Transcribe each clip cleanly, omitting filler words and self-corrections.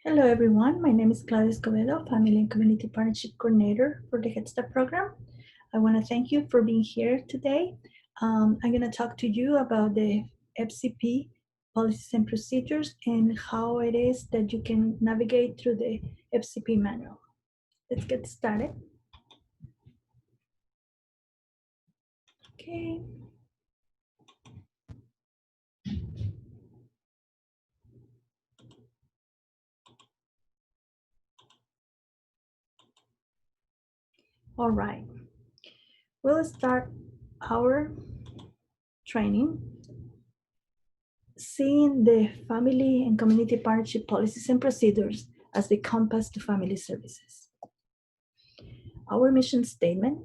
Hello everyone, my name is Claudia Escobedo, Family and Community Partnership Coordinator for the Head Start program. I want to thank you for being here today. I'm going to talk to you about the FCP policies and procedures and how it is that you can navigate through the FCP manual. Let's get started. Okay. All right. We'll start our training seeing the family and community partnership policies and procedures as the compass to family services. Our mission statement: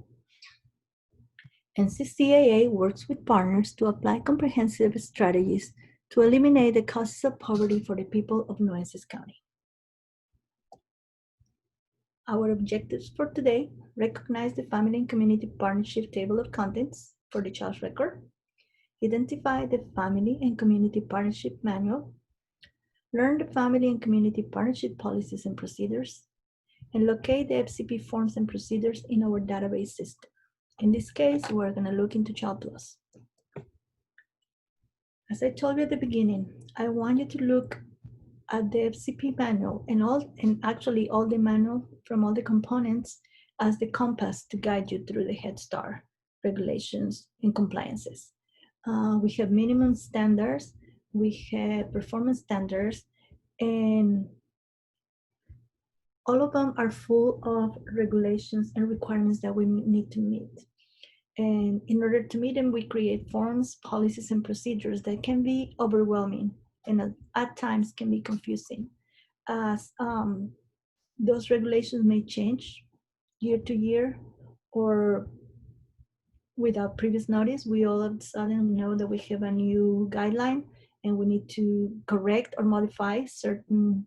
NCCAA works with partners to apply comprehensive strategies to eliminate the causes of poverty for the people of Nueces County. Our objectives for today: recognize the Family and Community Partnership Table of Contents for the child's record, identify the Family and Community Partnership Manual, learn the Family and Community Partnership Policies and Procedures, and locate the FCP forms and procedures in our database system. In this case, we're going to look into Child Plus. As I told you at the beginning, I want you to look at the FCP manual and actually all the manual from all the components as the compass to guide you through the Head Start regulations and compliances. We have minimum standards, we have performance standards, and all of them are full of regulations and requirements that we need to meet. And in order to meet them, we create forms, policies, and procedures that can be overwhelming and at times can be confusing, as those regulations may change year to year or without previous notice. We all of a sudden know that we have a new guideline and we need to correct or modify certain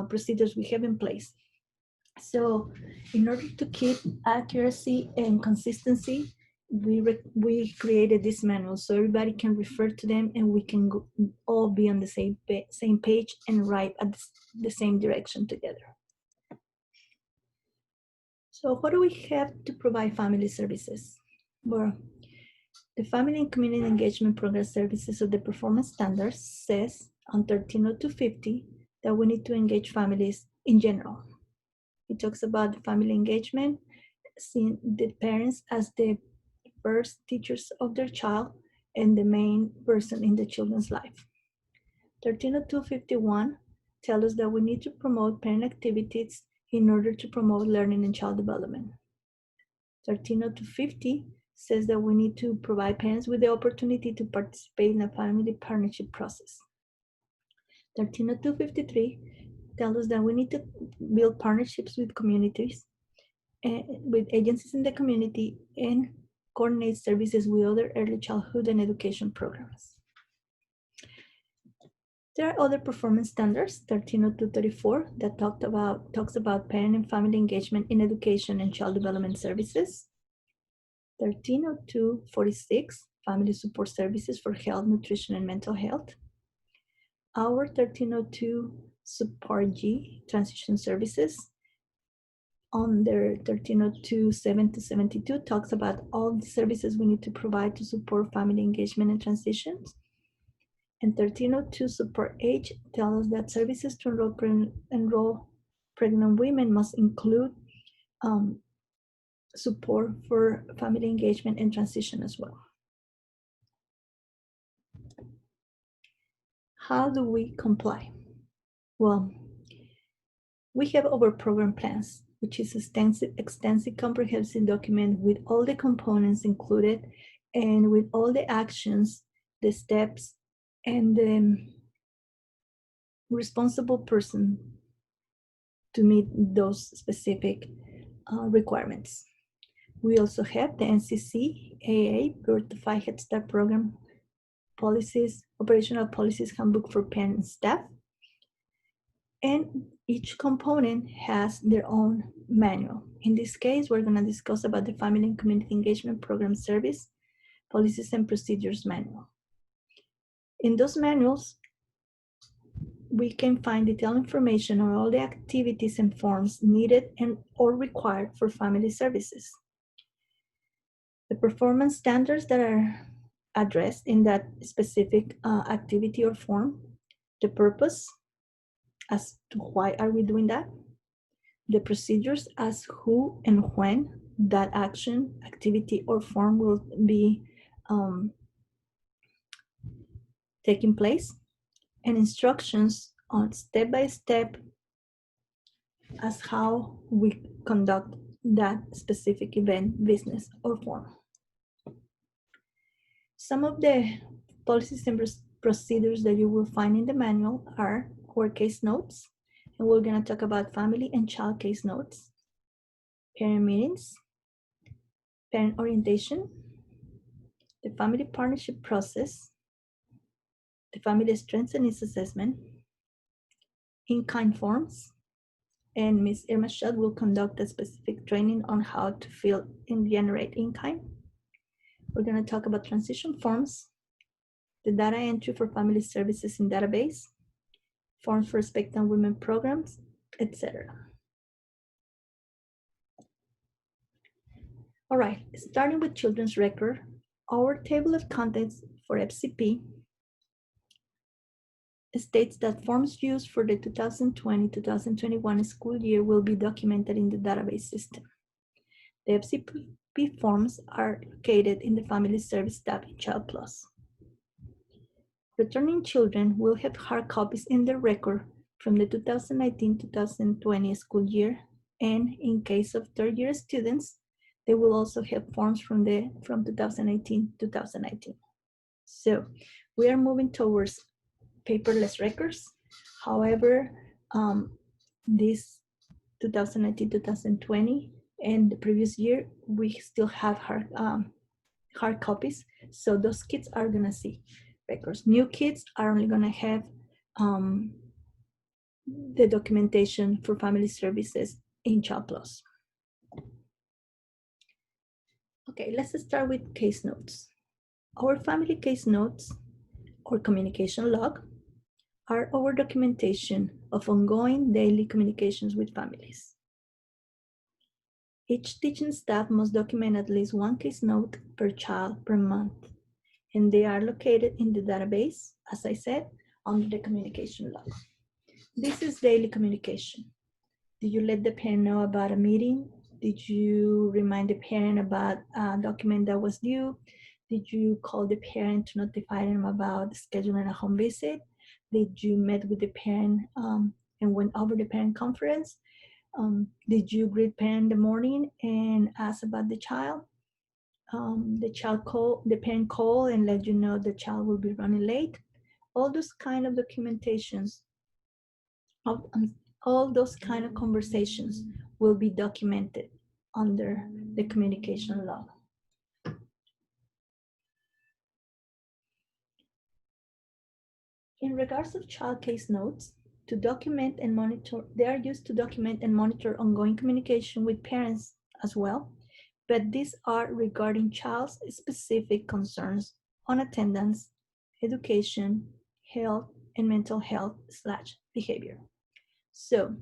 procedures we have in place. So in order to keep accuracy and consistency, we created this manual so everybody can refer to them and we can all be on the same page and write at the same direction together. So what do we have to provide family services? Well, the Family and Community Engagement Program Services of the Performance Standards says on 130250 that we need to engage families in general. It talks about the family engagement, seeing the parents as the first teachers of their child and the main person in the children's life. 130251 tells us that we need to promote parent activities in order to promote learning and child development. 130250 says that we need to provide parents with the opportunity to participate in a family partnership process. 130253 tells us that we need to build partnerships with communities, with agencies in the community, and coordinate services with other early childhood and education programs. There are other performance standards, 130234, that talks about parent and family engagement in education and child development services. 130246, family support services for health, nutrition, and mental health. Our 1302 Support G, transition services, under 1302-7-72 talks about all the services we need to provide to support family engagement and transitions. And 1302 Support H tells us that services to enroll pregnant women must include support for family engagement and transition as well. How do we comply? Well, we have our program plans, which is extensive comprehensive document with all the components included and with all the actions, the steps, and the responsible person to meet those specific requirements. We also have the NCCAA Certified Head Start Program policies, operational policies handbook for parent and staff. And each component has their own manual. In this case, we're going to discuss about the Family and Community Engagement Program Service Policies and Procedures Manual. In those manuals, we can find detailed information on all the activities and forms needed and or required for family services. The performance standards that are addressed in that specific activity or form, the purpose as to why are we doing that, the procedures as who and when that action, activity, or form will be taking place, and instructions on step-by-step as how we conduct that specific event, business, or form. Some of the policies and procedures that you will find in the manual are court case notes, and we're going to talk about family and child case notes, parent meetings, parent orientation, the family partnership process, the family strengths and needs assessment, in-kind forms, and Ms. Irma Schott will conduct a specific training on how to fill and generate in-kind. We're going to talk about transition forms, the data entry for family services in database, forms for expectant women programs, etc. All right, starting with children's record, our table of contents for FCP states that forms used for the 2020-2021 school year will be documented in the database system. The FCP forms are located in the Family Service tab in Child Plus. Returning children will have hard copies in their record from the 2019-2020 school year, and in case of third-year students, they will also have forms from 2018-2019. So we are moving towards paperless records. However, this 2019-2020 and the previous year, we still have hard copies. So those kids are gonna see records. New kids are only gonna have the documentation for family services in Child Plus. Okay, let's start with case notes. Our family case notes or communication log are our documentation of ongoing daily communications with families. Each teaching staff must document at least one case note per child per month, and they are located in the database, as I said, under the communication log. This is daily communication. Did you let the parent know about a meeting? Did you remind the parent about a document that was due? Did you call the parent to notify them about scheduling a home visit? Did you meet with the parent and went over the parent conference? Did you greet parent in the morning and ask about the child? The parent call and let you know the child will be running late. All those kind of documentations, all those kind of conversations will be documented under the communication log. In regards to child case notes, to document and monitor, they are used to document and monitor ongoing communication with parents as well, but these are regarding child's specific concerns on attendance, education, health, and mental health/behavior. So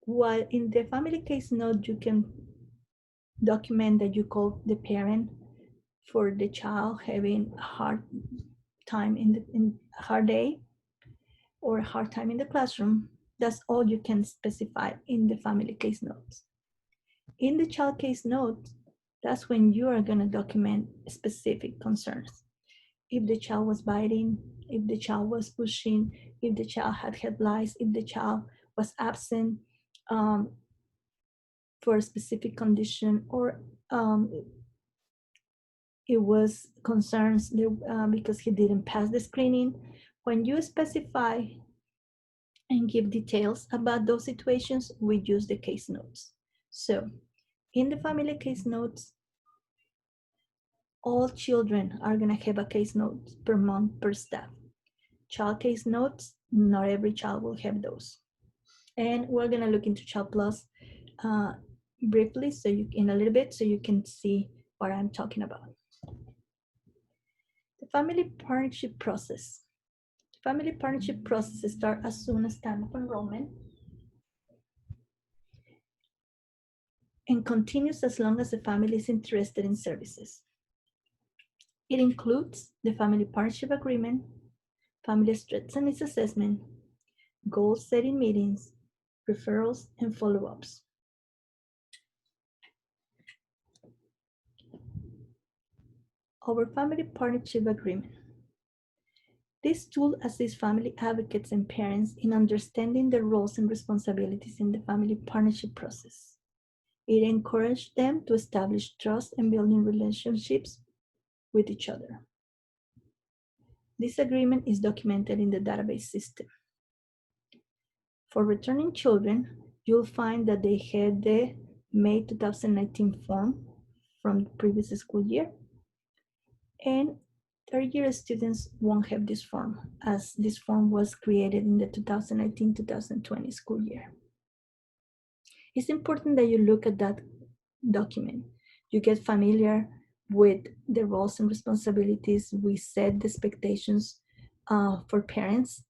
while in the family case note, you can document that you call the parent for the child having a hard time in a hard day or a hard time in the classroom, that's all you can specify in the family case notes. In the child case note, that's when you are going to document specific concerns. If the child was biting, if the child was pushing, if the child had head lice, if the child was absent for a specific condition, or it was concerns because he didn't pass the screening. When you specify and give details about those situations, we use the case notes. So in the family case notes, all children are gonna have a case note per month per staff. Child case notes, not every child will have those. And we're gonna look into Child Plus briefly, so in a little bit, so you can see what I'm talking about. The family partnership process. The Family partnership processes start as soon as time of enrollment and continues as long as the family is interested in services. It includes the family partnership agreement, family strengths and needs assessment, goal setting meetings, referrals, and follow-ups. Our family partnership agreement. This tool assists family advocates and parents in understanding their roles and responsibilities in the family partnership process. It encourages them to establish trust and building relationships with each other. This agreement is documented in the database system. For returning children, you'll find that they had the May 2019 form from the previous school year, and third-year students won't have this form, as this form was created in the 2019-2020 school year. It's important that you look at that document. You get familiar with the roles and responsibilities. We set the expectations for parents.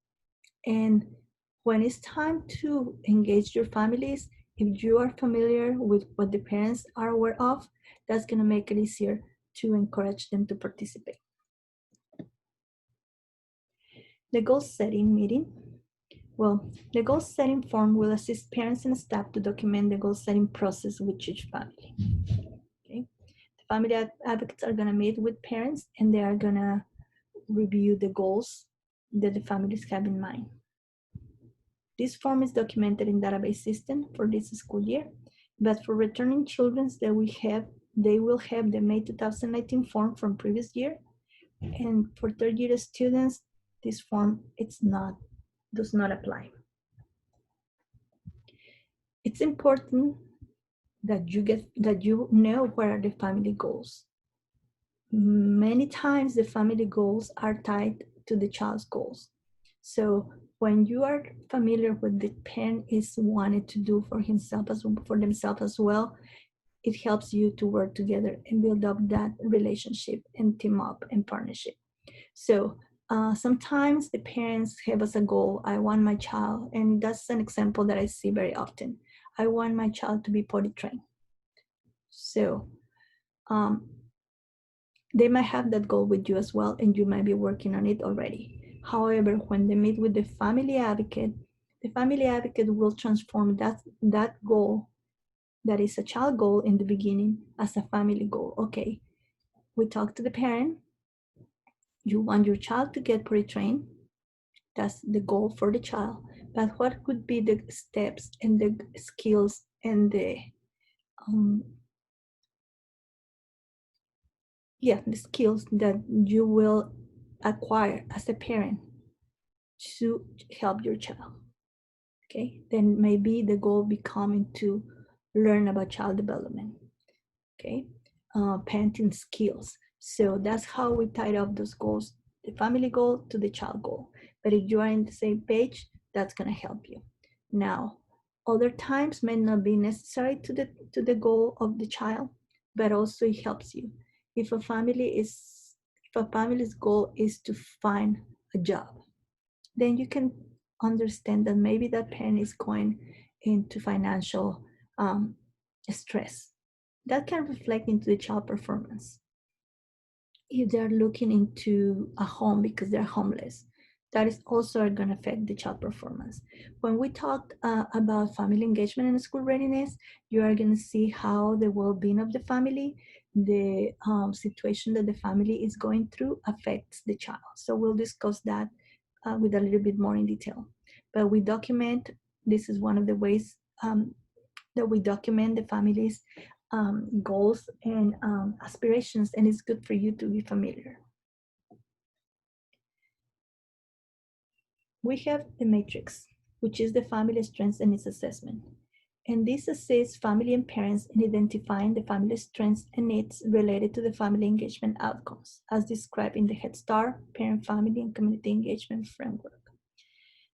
And when it's time to engage your families, if you are familiar with what the parents are aware of, that's going to make it easier to encourage them to participate. The goal setting meeting. Well, the goal setting form will assist parents and staff to document the goal setting process with each family. Okay? The family advocates are going to meet with parents and they are going to review the goals that the families have in mind. This form is documented in database system for this school year, but for returning children they will have the May 2019 form from previous year, and for third year students, this form does not apply. It's important that you know what are the family goals. Many times the family goals are tied to the child's goals. So when you are familiar with the parent is wanted to do for themselves as well, it helps you to work together and build up that relationship and team up and partnership. So sometimes the parents have as a goal, I want my child, and that's an example that I see very often. I want my child to be potty trained. So they might have that goal with you as well, and you might be working on it already. However, when they meet with the family advocate will transform that goal that is a child goal in the beginning as a family goal. Okay, we talk to the parent. You want your child to get pre-trained. That's the goal for the child. But what could be the steps and the skills and the skills that you will acquire as a parent to help your child? Okay, then maybe the goal becoming to learn about child development. Okay, parenting skills. So that's how we tie up those goals, the family goal to the child goal. But if you are in the same page, that's going to help you. Now, other times may not be necessary to the goal of the child, but also it helps you. If a family's goal is to find a job, then you can understand that maybe that parent is going into financial stress. That can reflect into the child performance. If they're looking into a home because they're homeless, that is also going to affect the child performance. When we talked about family engagement and school readiness, you are going to see how the well-being of the family, the situation that the family is going through affects the child. So we'll discuss that with a little bit more in detail. But we document, this is one of the ways that we document the family's goals and aspirations, and it's good for you to be familiar. We have the matrix, which is the family strengths and needs assessment. And this assists family and parents in identifying the family strengths and needs related to the family engagement outcomes, as described in the Head Start, Parent, Family, and Community Engagement Framework.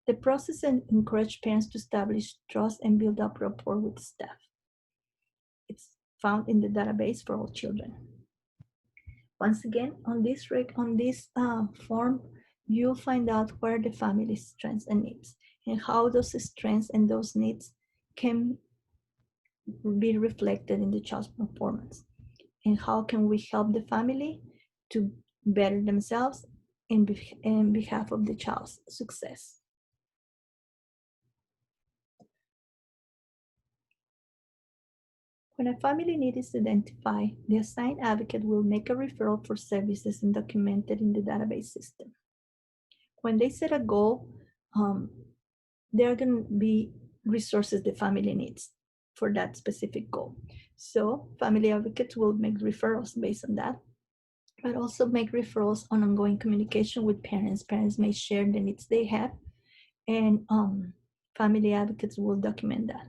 The process encourages parents to establish trust and build up rapport with staff. It's found in the database for all children. Once again, on this form, you'll find out what are the family's strengths and needs, and how those strengths and those needs can be reflected in the child's performance, and how can we help the family to better themselves in behalf of the child's success. When a family need is identified, the assigned advocate will make a referral for services and document it in the database system. When they set a goal, there are going to be resources the family needs for that specific goal. So family advocates will make referrals based on that, but also make referrals on ongoing communication with parents. Parents may share the needs they have, and family advocates will document that.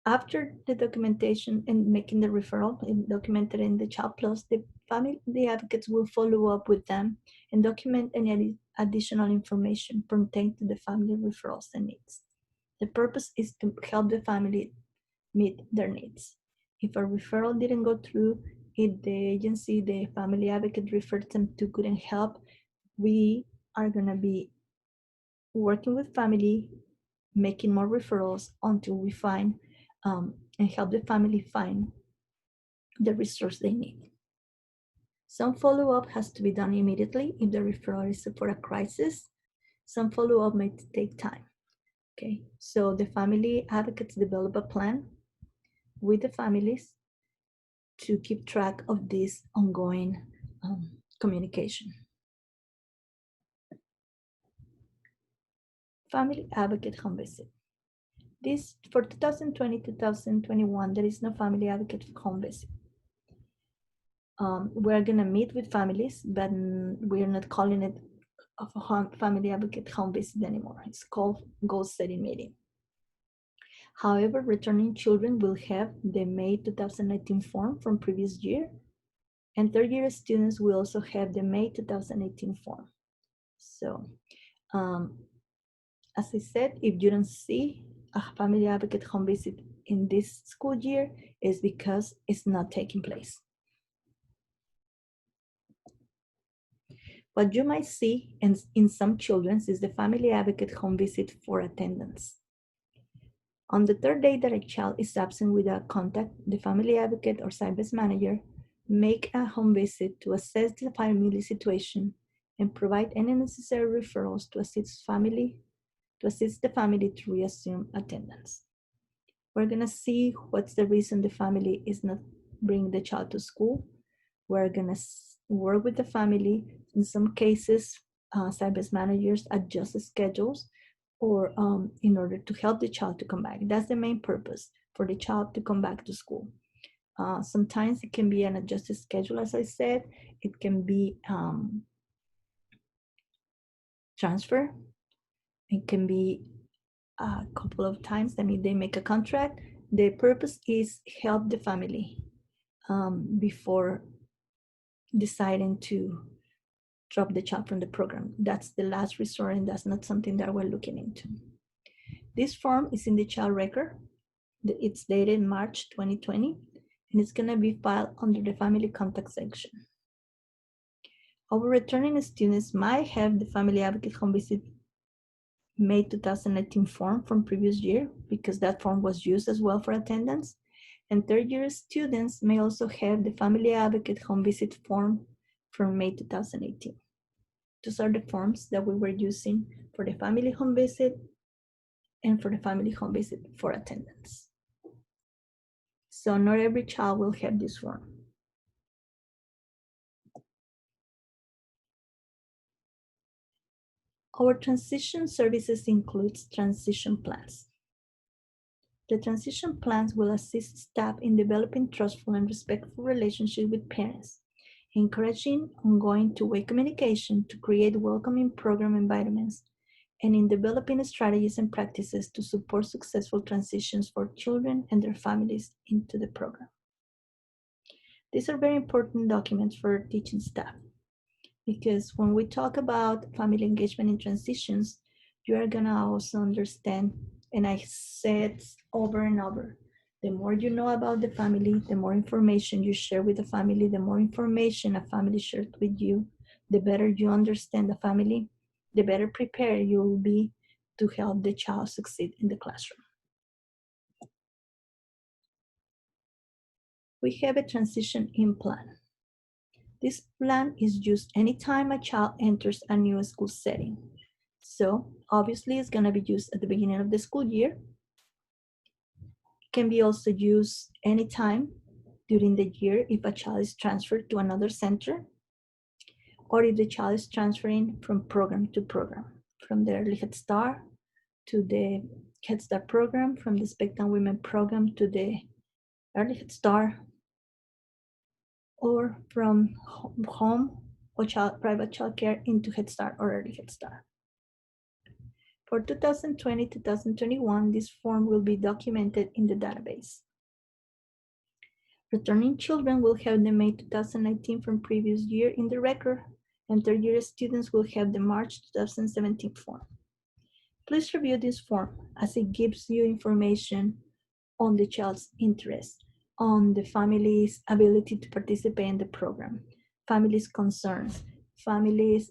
After the documentation and making the referral and documented in the Child Plus, the advocates will follow up with them and document any additional information pertaining to the family referrals and needs. The purpose is to help the family meet their needs. If a referral didn't go through, if the agency, the family advocate referred them to couldn't help, we are going to be working with family, making more referrals until we find and help the family find the resource they need. Some follow-up has to be done immediately if the referral is for a crisis. Some follow-up may take time. Okay, so the family advocates develop a plan with the families to keep track of this ongoing communication. Family advocate home visit. This for 2020-2021, there is no family advocate home visit. We're gonna meet with families, but we're not calling it a family advocate home visit anymore. It's called goal setting meeting. However, returning children will have the May 2019 form from previous year, and third year students will also have the May 2018 form. So, as I said, if you don't see a family advocate home visit in this school year, it's because it's not taking place. What you might see in some children is the family advocate home visit for attendance. On the third day that a child is absent without contact, the family advocate or site-based manager make a home visit to assess the family situation and provide any necessary referrals to assist the family to reassume attendance. We're gonna see what's the reason the family is not bringing the child to school. We're gonna work with the family. In some cases, site-based managers adjust the schedules or in order to help the child to come back. That's the main purpose, for the child to come back to school. Sometimes it can be an adjusted schedule, as I said. It can be transfer. It can be a couple of times. I mean, they make a contract. The purpose is help the family before deciding to drop the child from the program. That's the last resort, and that's not something that we're looking into. This form is in the child record. It's dated March 2020, and it's gonna be filed under the family contact section. Our returning students might have the family advocate home visit May 2019 form from previous year, because that form was used as well for attendance. And third year students may also have the family advocate home visit form from May 2018. Those are the forms that we were using for the family home visit and for the family home visit for attendance. So not every child will have this form. Our transition services includes transition plans. The transition plans will assist staff in developing trustful and respectful relationships with parents, encouraging ongoing two-way communication to create welcoming program environments, and in developing strategies and practices to support successful transitions for children and their families into the program. These are very important documents for teaching staff, because when we talk about family engagement in transitions, you are gonna also understand, and I said over and over, the more you know about the family, the more information you share with the family, the more information a family shares with you, The better you understand the family, the better prepared you will be to help the child succeed in the classroom. We have a transition in plan. This plan is used anytime a child enters a new school setting. So obviously it's going to be used at the beginning of the school year. It can be also used anytime during the year if a child is transferred to another center, or if the child is transferring from program to program, from the early Head Start to the Head Start program, from the Expectant Women program to the early Head Start, or from home or private childcare into Head Start or early Head Start. For 2020-2021, this form will be documented in the database. Returning children will have the May 2019 from previous year in the record, and third-year students will have the March 2017 form. Please review this form as it gives you information on the child's interest, on the family's ability to participate in the program, family's concerns, family's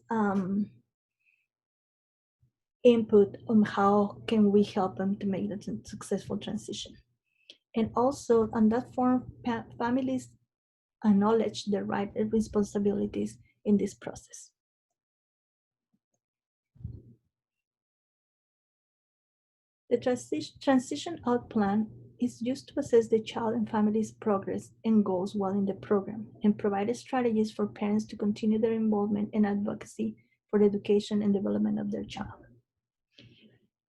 input on how can we help them to make the successful transition. And also on that form, families acknowledge their rights and responsibilities in this process. The transition out plan is used to assess the child and family's progress and goals while in the program and provide strategies for parents to continue their involvement and advocacy for the education and development of their child.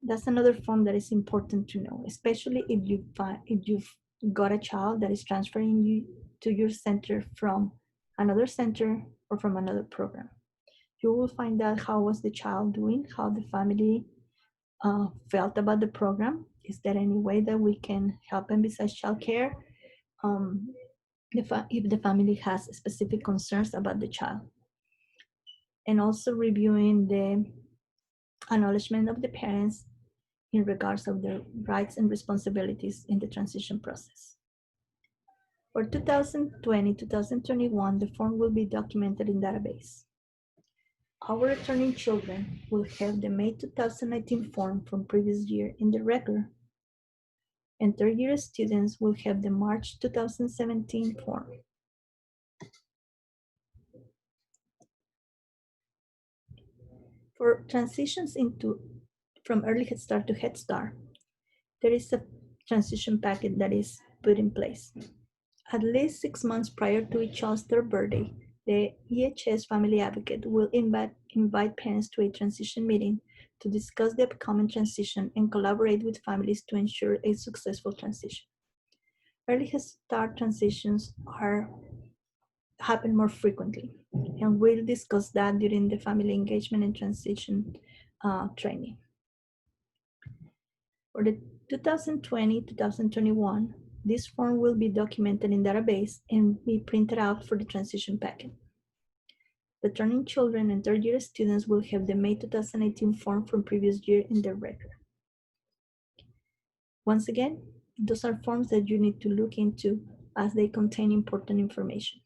That's another form that is important to know, especially if you've got a child that is transferring you to your center from another center or from another program. You will find out how was the child doing, how the family felt about the program. Is there any way that we can help them besides childcare? If the family has specific concerns about the child. And also reviewing the acknowledgement of the parents in regards of their rights and responsibilities in the transition process. For 2020-2021, the form will be documented in database. Our returning children will have the May 2019 form from previous year in the record, and third-year students will have the March 2017 form. For transitions from early Head Start to Head Start, there is a transition packet that is put in place. At least 6 months prior to each child's third birthday, the EHS Family Advocate will invite parents to a transition meeting to discuss the upcoming transition and collaborate with families to ensure a successful transition. Early Head Start transitions happen more frequently, and we'll discuss that during the family engagement and transition training. For the 2020-2021, this form will be documented in database and be printed out for the transition packet. Returning children and third-year students will have the May 2018 form from previous year in their record. Once again, those are forms that you need to look into as they contain important information.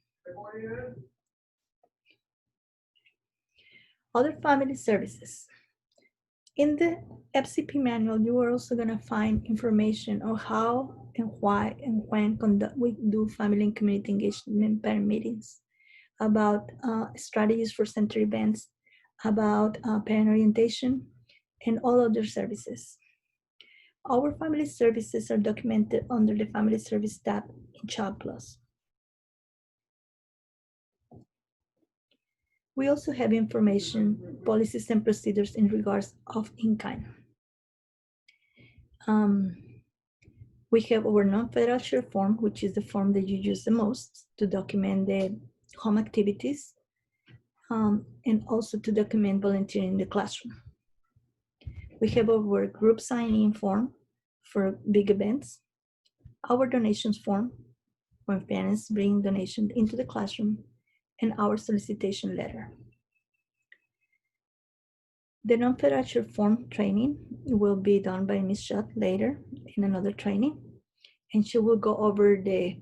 Other family services. In the FCP manual, you are also going to find information on how and why and when we do family and community engagement parent meetings, about strategies for center events, about parent orientation, and all other services. Our family services are documented under the Family Service tab in Child Plus. We also have information, policies, and procedures in regards of in-kind. We have our non-federal share form, which is the form that you use the most to document the home activities and also to document volunteering in the classroom. We have our group sign-in form for big events, our donations form when parents bring donations into the classroom, and our solicitation letter. The non-federal share form training will be done by Ms. Schutt later in another training, and she will go over the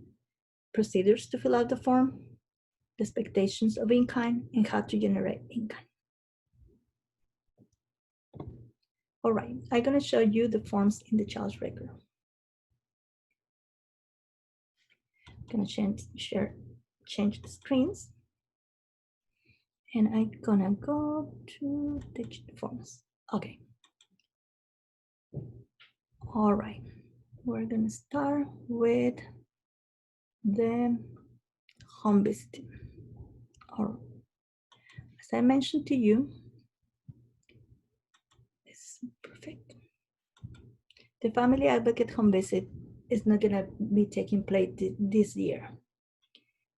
procedures to fill out the form, the expectations of in-kind, and how to generate in-kind. All right, I'm gonna show you the forms in the child's record. I'm gonna change the screens. And I'm gonna go to the forms. Okay. All right. We're gonna start with the home visiting. Or as I mentioned to you, it's perfect. The family advocate home visit is not gonna be taking place this year.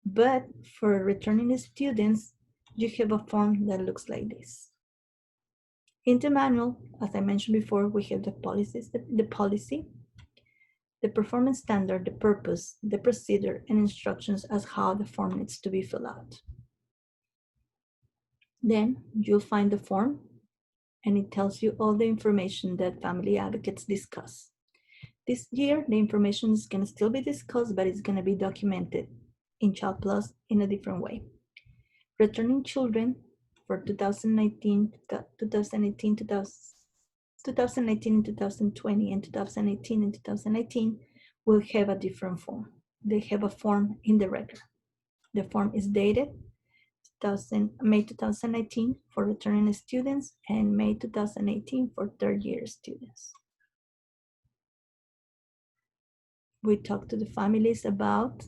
But for returning students, you have a form that looks like this. In the manual, as I mentioned before, we have the policies, the policy, the performance standard, the purpose, the procedure, and instructions as how the form needs to be filled out. Then you'll find the form, and it tells you all the information that family advocates discuss. This year, the information is going to still be discussed, but it's going to be documented in Child Plus in a different way. Returning children for 2019, 2018, 2019 and 2020, and 2018 and 2019 will have a different form. They have a form in the record. The form is dated May 2019 for returning students and May 2018 for third year students. We talked to the families about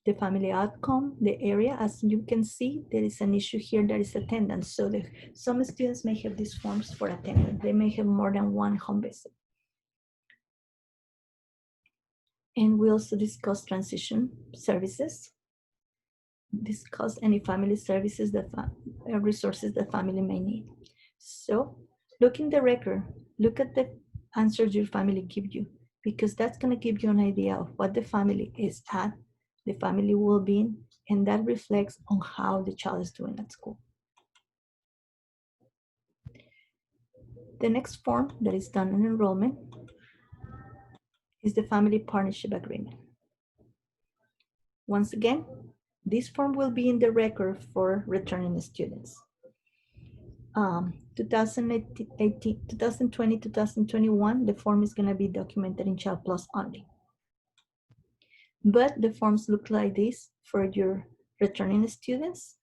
the family outcome, the area. As you can see, there is an issue here that is attendance. So some students may have these forms for attendance. They may have more than one home visit. And we also discuss transition services, discuss any family services that resources the family may need. So look in the record, look at the answers your family give you, because that's going to give you an idea of what the family is at, the family well-being, and that reflects on how the child is doing at school. The next form that is done in enrollment is the family partnership agreement. Once again, this form will be in the record for returning students. 2018, 2020, 2021, the form is going to be documented in Child Plus only. But the forms look like this for your returning students.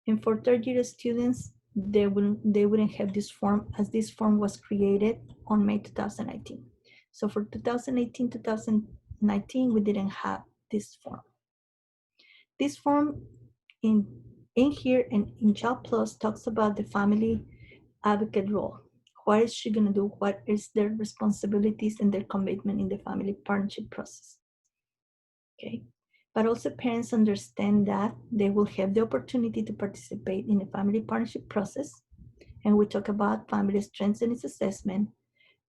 And for third year students, they wouldn't have this form, as this form was created on May 2019. So for 2018, 2019, we didn't have this form. This form in here and in Child Plus talks about the family advocate role. What is she going to do? What is their responsibilities and their commitment in the family partnership process? Okay. But also parents understand that they will have the opportunity to participate in the family partnership process. And we talk about family strengths and its assessment.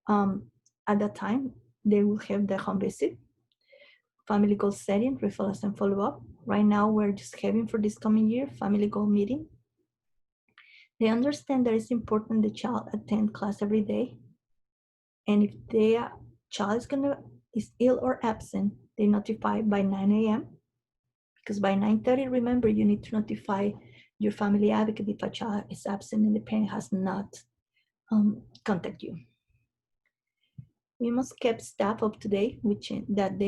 At that time, they will have the home visit, family goal setting, referrals, and follow-up. Right now, we're just having for this coming year, family goal meeting. They understand that it's important the child attend class every day. And if their child is ill or absent, they notify by 9 a.m. Because by 9:30, remember, you need to notify your family advocate if a child is absent and the parent has not contacted you. We must keep staff up to date, which that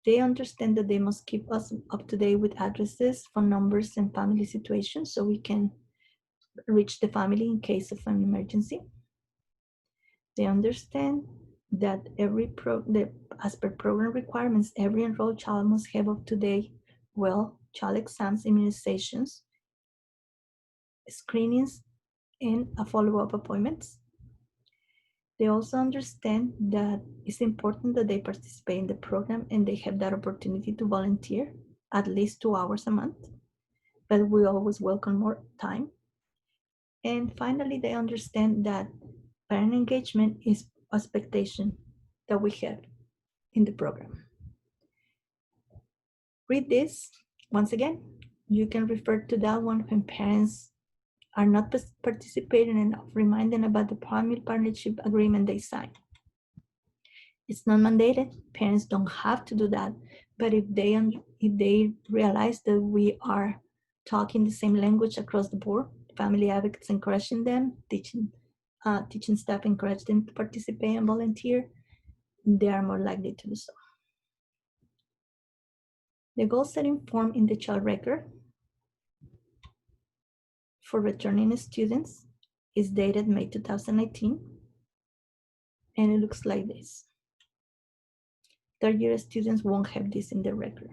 they understand that they must keep us up to date with addresses, phone numbers, and family situations so we can reach the family in case of an emergency. They understand that as per program requirements, every enrolled child must have up to date child exams, immunizations, screenings, and a follow-up appointments. They also understand that it's important that they participate in the program and they have that opportunity to volunteer at least 2 hours a month, but we always welcome more time. And finally, they understand that parent engagement is an expectation that we have in the program. Read this. Once again, you can refer to that one when parents are not participating and remind them about the family partnership agreement they signed. It's not mandated. Parents don't have to do that. But if if they realize that we are talking the same language across the board, family advocates encouraging them, teaching staff encourage them to participate and volunteer, they are more likely to do so. The goal setting form in the child record for returning students is dated May 2019, and it looks like this. Third-year students won't have this in their record.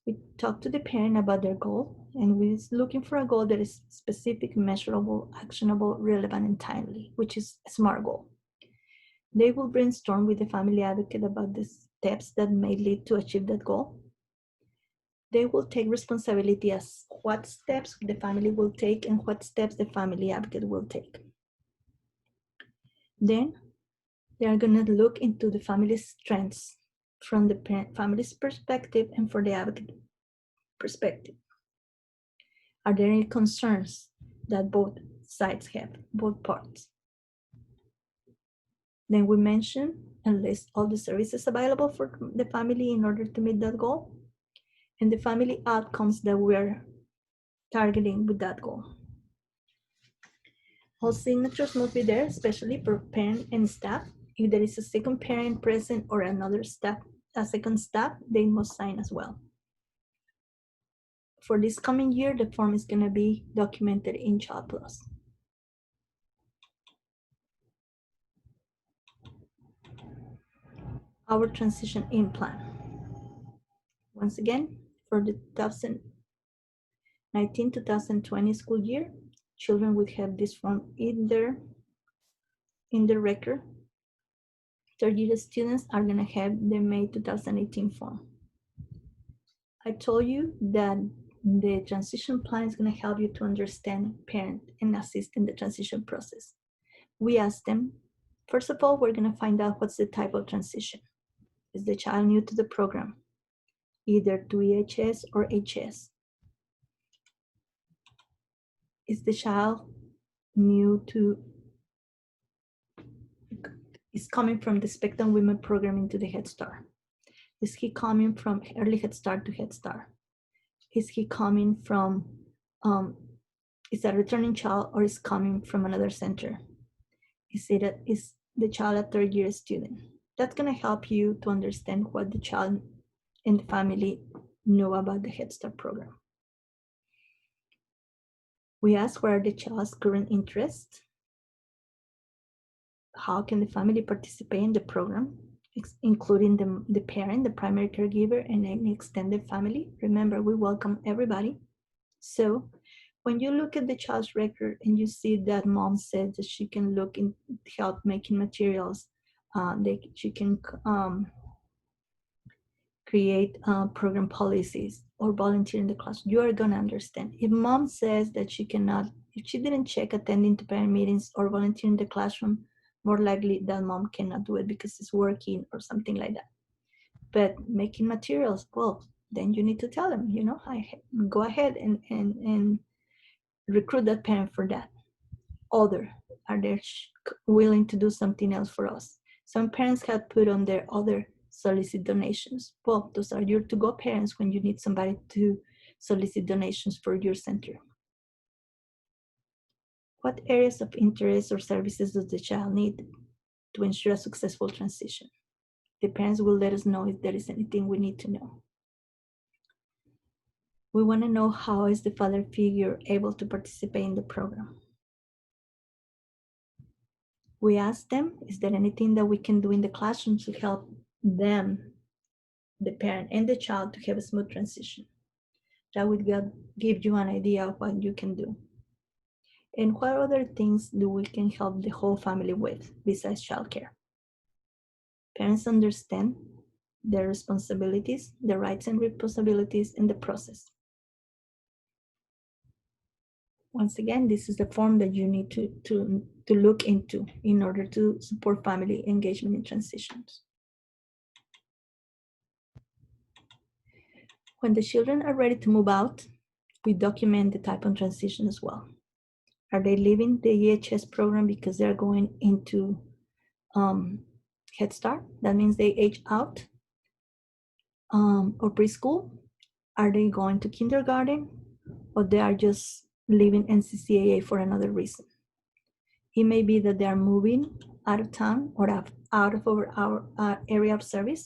We talk to the parent about their goal, and we're looking for a goal that is specific, measurable, actionable, relevant, and timely, which is a SMART goal. They will brainstorm with the family advocate about the steps that may lead to achieve that goal. They will take responsibility as what steps the family will take and what steps the family advocate will take. Then they are going to look into the family's strengths from the family's perspective and for the advocate perspective. Are there any concerns that both sides have, both parts? Then we mention and list all the services available for the family in order to meet that goal and the family outcomes that we're targeting with that goal. All signatures must be there, especially for parent and staff. If there is a second parent present or another staff, a second staff, they must sign as well. For this coming year, the form is going to be documented in Child Plus. Our transition in plan. Once again, for the 2019-2020 school year, children would have this form in their record. Third-year students are going to have the May 2018 form. I told you that the transition plan is going to help you to understand parent and assist in the transition process. We asked them, first of all, we're going to find out what's the type of transition. Is the child new to the program, either to EHS or HS? Is the child is coming from the Spectrum Women program into the Head Start? Is he coming from early Head Start to Head Start? Is he coming from, is that a returning child or is coming from another center? Is the child a third-year student? That's going to help you to understand what the child and the family know about the Head Start program. We ask what are the child's current interests? How can the family participate in the program, including the parent, the primary caregiver, and any extended family? Remember, we welcome everybody. So when you look at the child's record and you see that mom said that she can look in help making materials, she can create program policies or volunteer in the class, you are going to understand. If mom says that she cannot, if she didn't check attending to parent meetings or volunteer in the classroom, more likely that mom cannot do it because it's working or something like that. But making materials, well, then you need to tell them, go ahead and recruit that parent for that. Are they willing to do something else for us? Some parents have put on their other solicit donations. Well, those are your to-go parents when you need somebody to solicit donations for your center. What areas of interest or services does the child need to ensure a successful transition? The parents will let us know if there is anything we need to know. We want to know how is the father figure able to participate in the program. We ask them, is there anything that we can do in the classroom to help them, the parent and the child, to have a smooth transition? That would give you an idea of what you can do. And what other things we can help the whole family with besides childcare? Parents understand their responsibilities, their rights and responsibilities in the process. Once again, this is the form that you need to look into in order to support family engagement in transitions. When the children are ready to move out, we document the type of transition as well. Are they leaving the EHS program because they're going into Head Start? That means they age out. or preschool? Are they going to kindergarten? Or they are just leaving NCCAA for another reason? It may be that they are moving out of town or out of our area of service.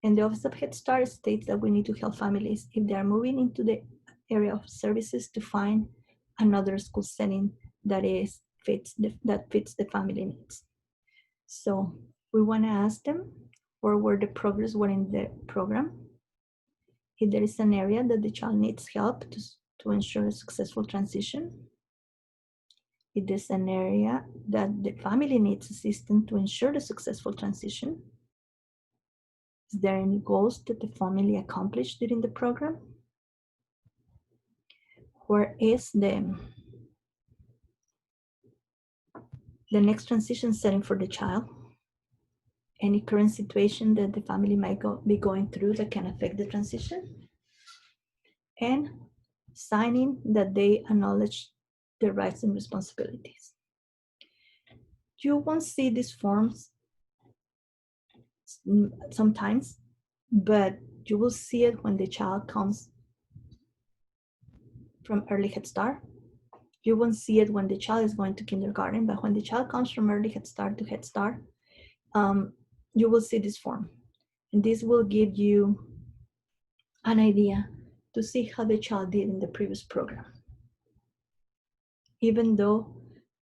And the Office of Head Start states that we need to help families if they are moving into the area of services to find another school setting that fits the family needs. So we want to ask them where the progress were in the program. If there is an area that the child needs help to ensure a successful transition. If there's an area that the family needs assistance to ensure the successful transition. Is there any goals that the family accomplished during the program? Where is the next transition setting for the child? Any current situation that the family might be going through that can affect the transition? And signing that they acknowledge their rights and responsibilities. You won't see these forms sometimes, but you will see it when the child comes from early Head Start. You won't see it when the child is going to kindergarten, but when the child comes from early Head Start to Head Start, you will see this form. And this will give you an idea to see how the child did in the previous program. Even though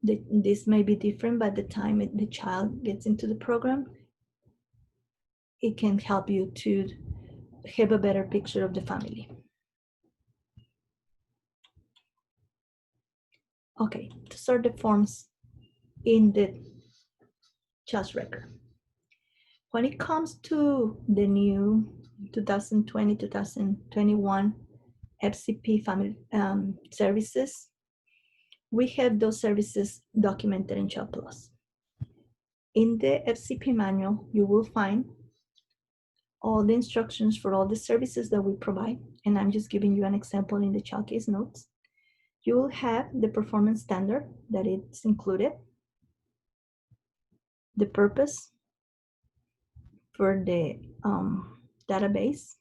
this may be different by the time the child gets into the program, it can help you to have a better picture of the family. Okay, to sort the forms in the child's record. When it comes to the new 2020-2021 FCP family services, we have those services documented in Child Plus. In the FCP manual, you will find all the instructions for all the services that we provide, and I'm just giving you an example in the child case notes. You will have the performance standard that it's included, the purpose for the database,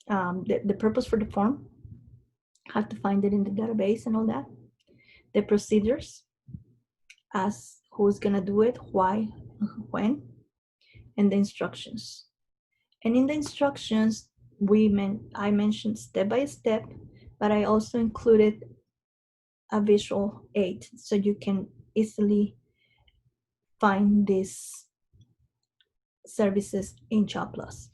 the purpose for the form, how to find it in the database and all that, the procedures, as who's gonna do it, why, when, and the instructions. And in the instructions, I mentioned step by step, but I also included a visual aid so you can easily find these services in Child Plus.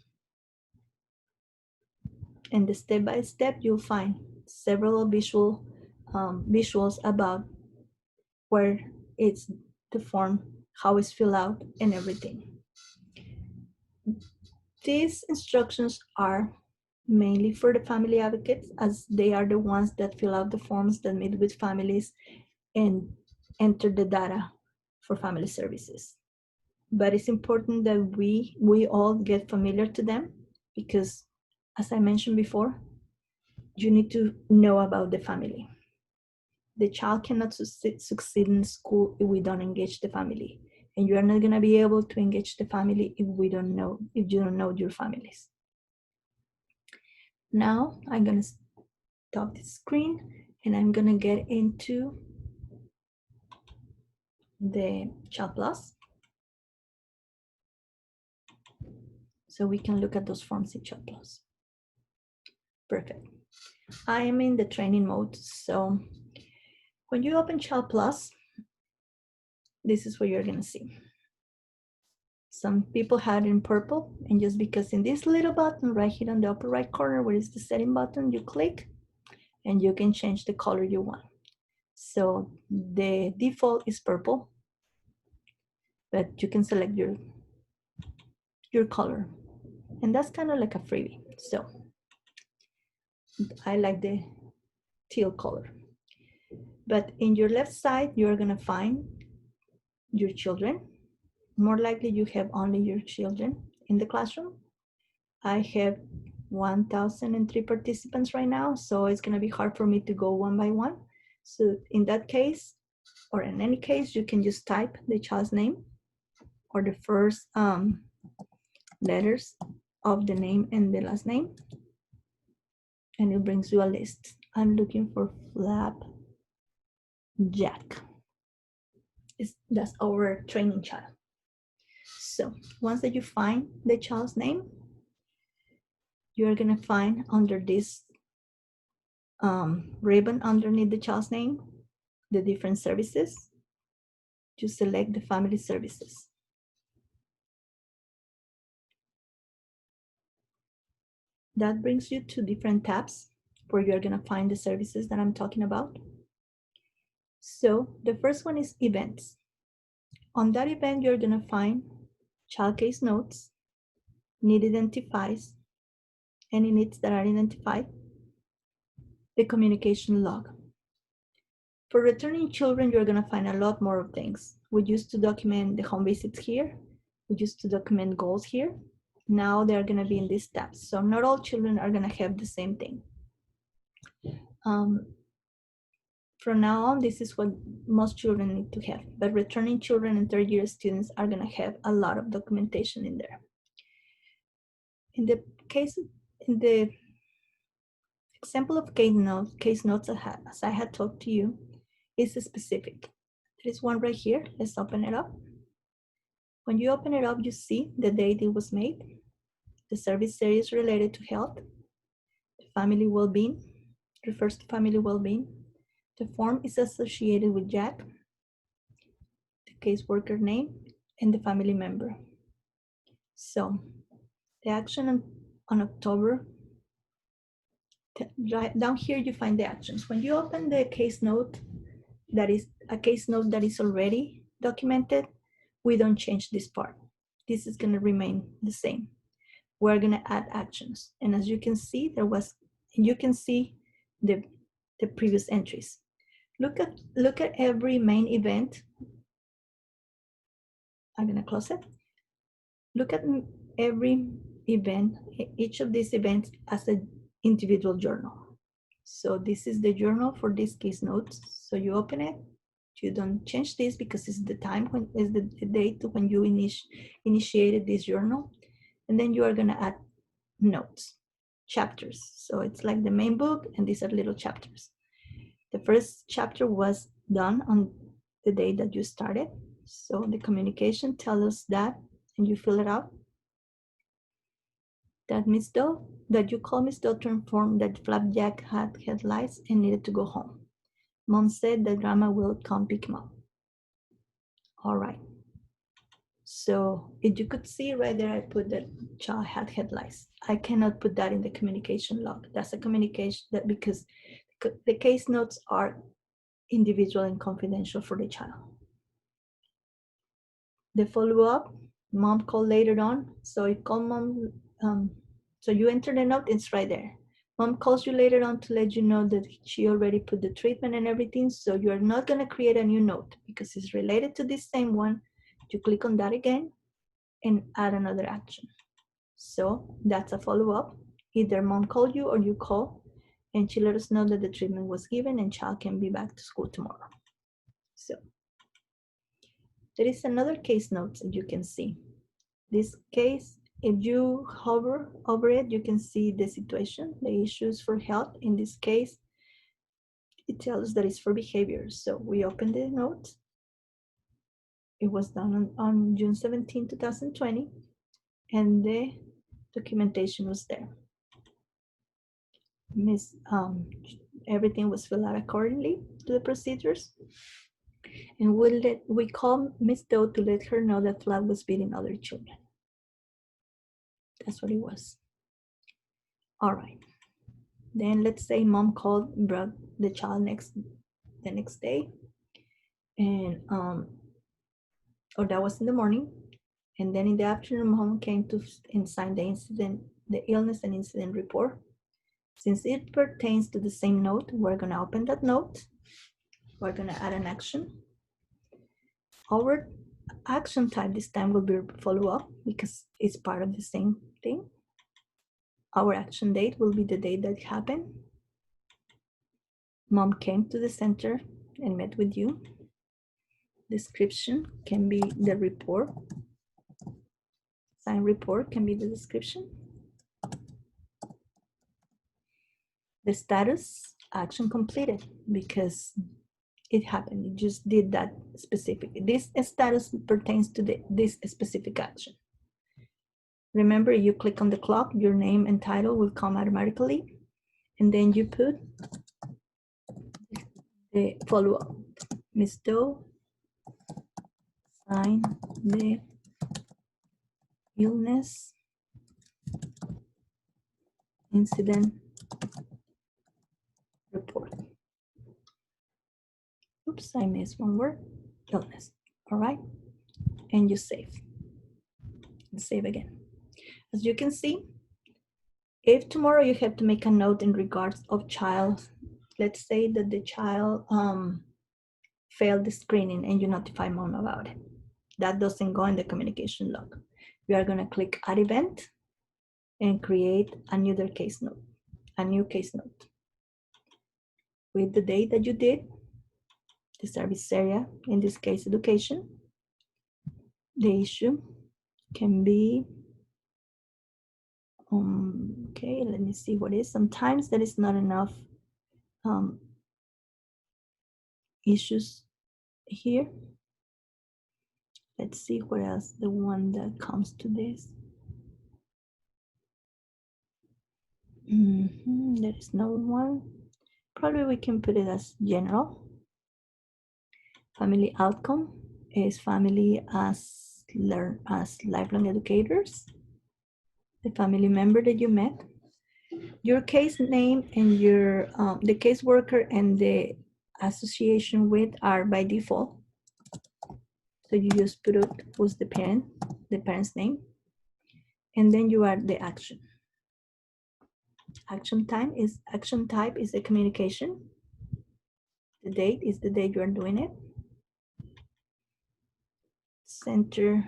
And the step by step, you'll find several visuals about where it's the form, how it's filled out, and everything. These instructions are mainly for the family advocates, as they are the ones that fill out the forms that meet with families and enter the data for family services. But it's important that we all get familiar to them, because as I mentioned before, you need to know about the family. The child cannot succeed in school if we don't engage the family. And you are not gonna be able to engage the family if you don't know your families. Now I'm gonna stop the screen and I'm gonna get into the Child Plus, so we can look at those forms in Child Plus. Perfect. I am in the training mode, so when you open Child Plus, this is what you're gonna see. Some people had it in purple, and just because in this little button right here on the upper right corner where is the setting button, you click and you can change the color you want. So the default is purple, but you can select your color, and that's kind of like a freebie. So I like the teal color. But in your left side, you're gonna find your children. More likely you have only your children in the classroom. I have 1,003 participants right now, so it's gonna be hard for me to go one by one. So in that case, or in any case, you can just type the child's name or the first letters of the name and the last name, and it brings you a list. I'm looking for Flapjack. That's our training child. So once that you find the child's name, you're gonna find under this ribbon underneath the child's name, the different services. You select the family services. That brings you to different tabs where you're gonna find the services that I'm talking about. So the first one is events. On that event, you're gonna find child case notes, need identifies, any needs that are identified, the communication log. For returning children, you're gonna find a lot more of things. We used to document the home visits here. We used to document goals here. Now they're gonna be in these tabs. So not all children are gonna have the same thing. From now on, this is what most children need to have, but returning children and third-year students are gonna have a lot of documentation in there. In the example of case notes as I had talked to you, is specific. There is one right here. Let's open it up. When you open it up, you see the date it was made, the service areas related to health, family well-being, refers to family well-being. The form is associated with Jack, the caseworker name, and the family member. So the action on October, right down here you find the actions. When you open the case note, that is a case note that is already documented, we don't change this part. This is gonna remain the same. We're gonna add actions. And as you can see, you can see the previous entries. Look at every main event. I'm gonna close it. Look at every event, each of these events as an individual journal. So this is the journal for these case notes. So you open it, you don't change this because it's the time when is the date when you initiated this journal. And then you are gonna add notes, chapters. So it's like the main book and these are little chapters. The first chapter was done on the day that you started. So the communication tells us that, and you fill it out. That Miss Doe, that you call Miss Doe to inform that Flapjack had head lice and needed to go home. Mom said that grandma will come pick him up. All right. So if you could see right there, I put that child had head lice. I cannot put that in the communication log. That's a communication that because the case notes are individual and confidential for the child. The follow-up, mom called later on. So if call mom, so you enter the note, it's right there. Mom calls you later on to let you know that she already put the treatment and everything. So you're not gonna create a new note because it's related to this same one. You click on that again and add another action. So that's a follow-up. Either mom called you or you call and she let us know that the treatment was given and child can be back to school tomorrow. So there is another case note that you can see. This case, if you hover over it, you can see the situation, the issues for health. In this case, it tells that it's for behavior. So we open the note. It was done on June 17, 2020, and the documentation was there. Everything was filled out accordingly to the procedures. And we called Miss Doe to let her know that Flap was beating other children. That's what it was. All right. Then let's say mom called, brought the child the next day, and or that was in the morning, and then in the afternoon, mom came to sign the illness and incident report. Since it pertains to the same note, we're gonna open that note. We're gonna add an action. Our action type this time will be follow-up because it's part of the same thing. Our action date will be the date that happened. Mom came to the center and met with you. Description can be the report. Signed report can be the description. The status, action completed, because it happened. You just did that specific. This status pertains to this specific action. Remember, you click on the clock, your name and title will come automatically, and then you put the follow-up. Ms. Doe signed the illness incident report. Oops, I missed one word, illness. All right, and you save. And save again. As you can see, if tomorrow you have to make a note in regards of child, let's say that the child failed the screening and you notify mom about it. That doesn't go in the communication log. We are going to click add event and create another case note, a new case note with the date that you did, the service area, in this case, education. The issue can be, okay, let me see what is. Sometimes there is not enough issues here. Let's see what else, the one that comes to this. There is no one. Probably we can put it as general. Family outcome is family as lifelong educators. The family member that you met. Your case name and your the caseworker and the association with are by default. So you just put out who's the parent's name, and then you add the action. Action type is a communication. The date is the date you are doing it. Center,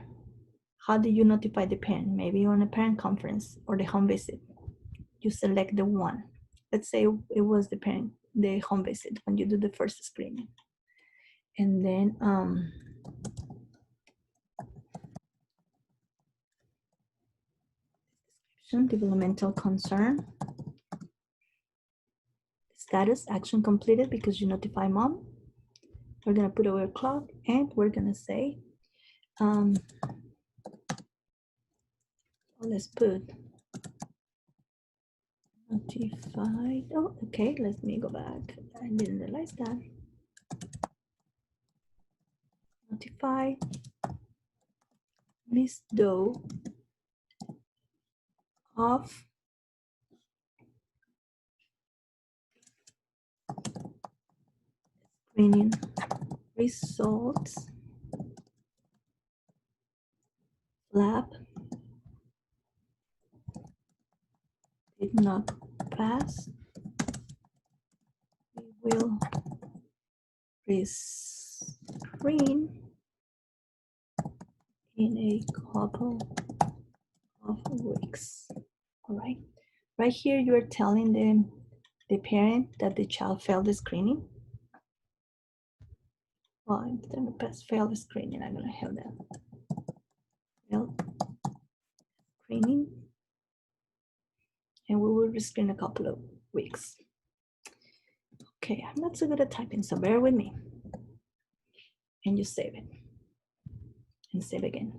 how do you notify the parent? Maybe on a parent conference or the home visit. You select the one. Let's say it was the home visit when you do the first screening. And then developmental concern. Status, action completed because you notify mom. We're gonna put our clock and we're gonna say, let's put notified. Oh, okay, let me go back. I didn't realize that. Notify Miss Doe of screening results. Lab did not pass. We will rescreen in a couple of weeks. All right. Right here, you are telling the parent that the child failed the screening. Well, I'm gonna pass failed the screening. I'm gonna have that. Failed screening. And we will rescreen a couple of weeks. Okay, I'm not so good at typing, so bear with me. And you save it. And save again.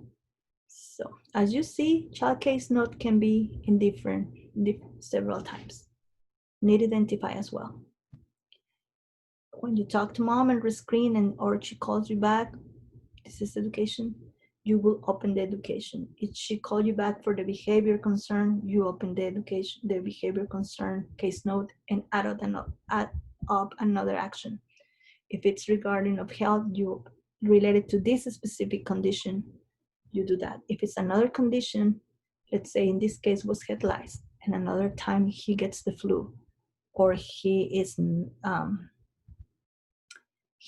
So as you see, child case note can be in different several times. Need identify as well. When you talk to mom and rescreen or she calls you back, this is education, you will open the education. If she called you back for the behavior concern, you open the education, the behavior concern case note and add up another action. If it's regarding of health, you related to this specific condition, you do that. If it's another condition, let's say in this case was head lice, and another time he gets the flu, or he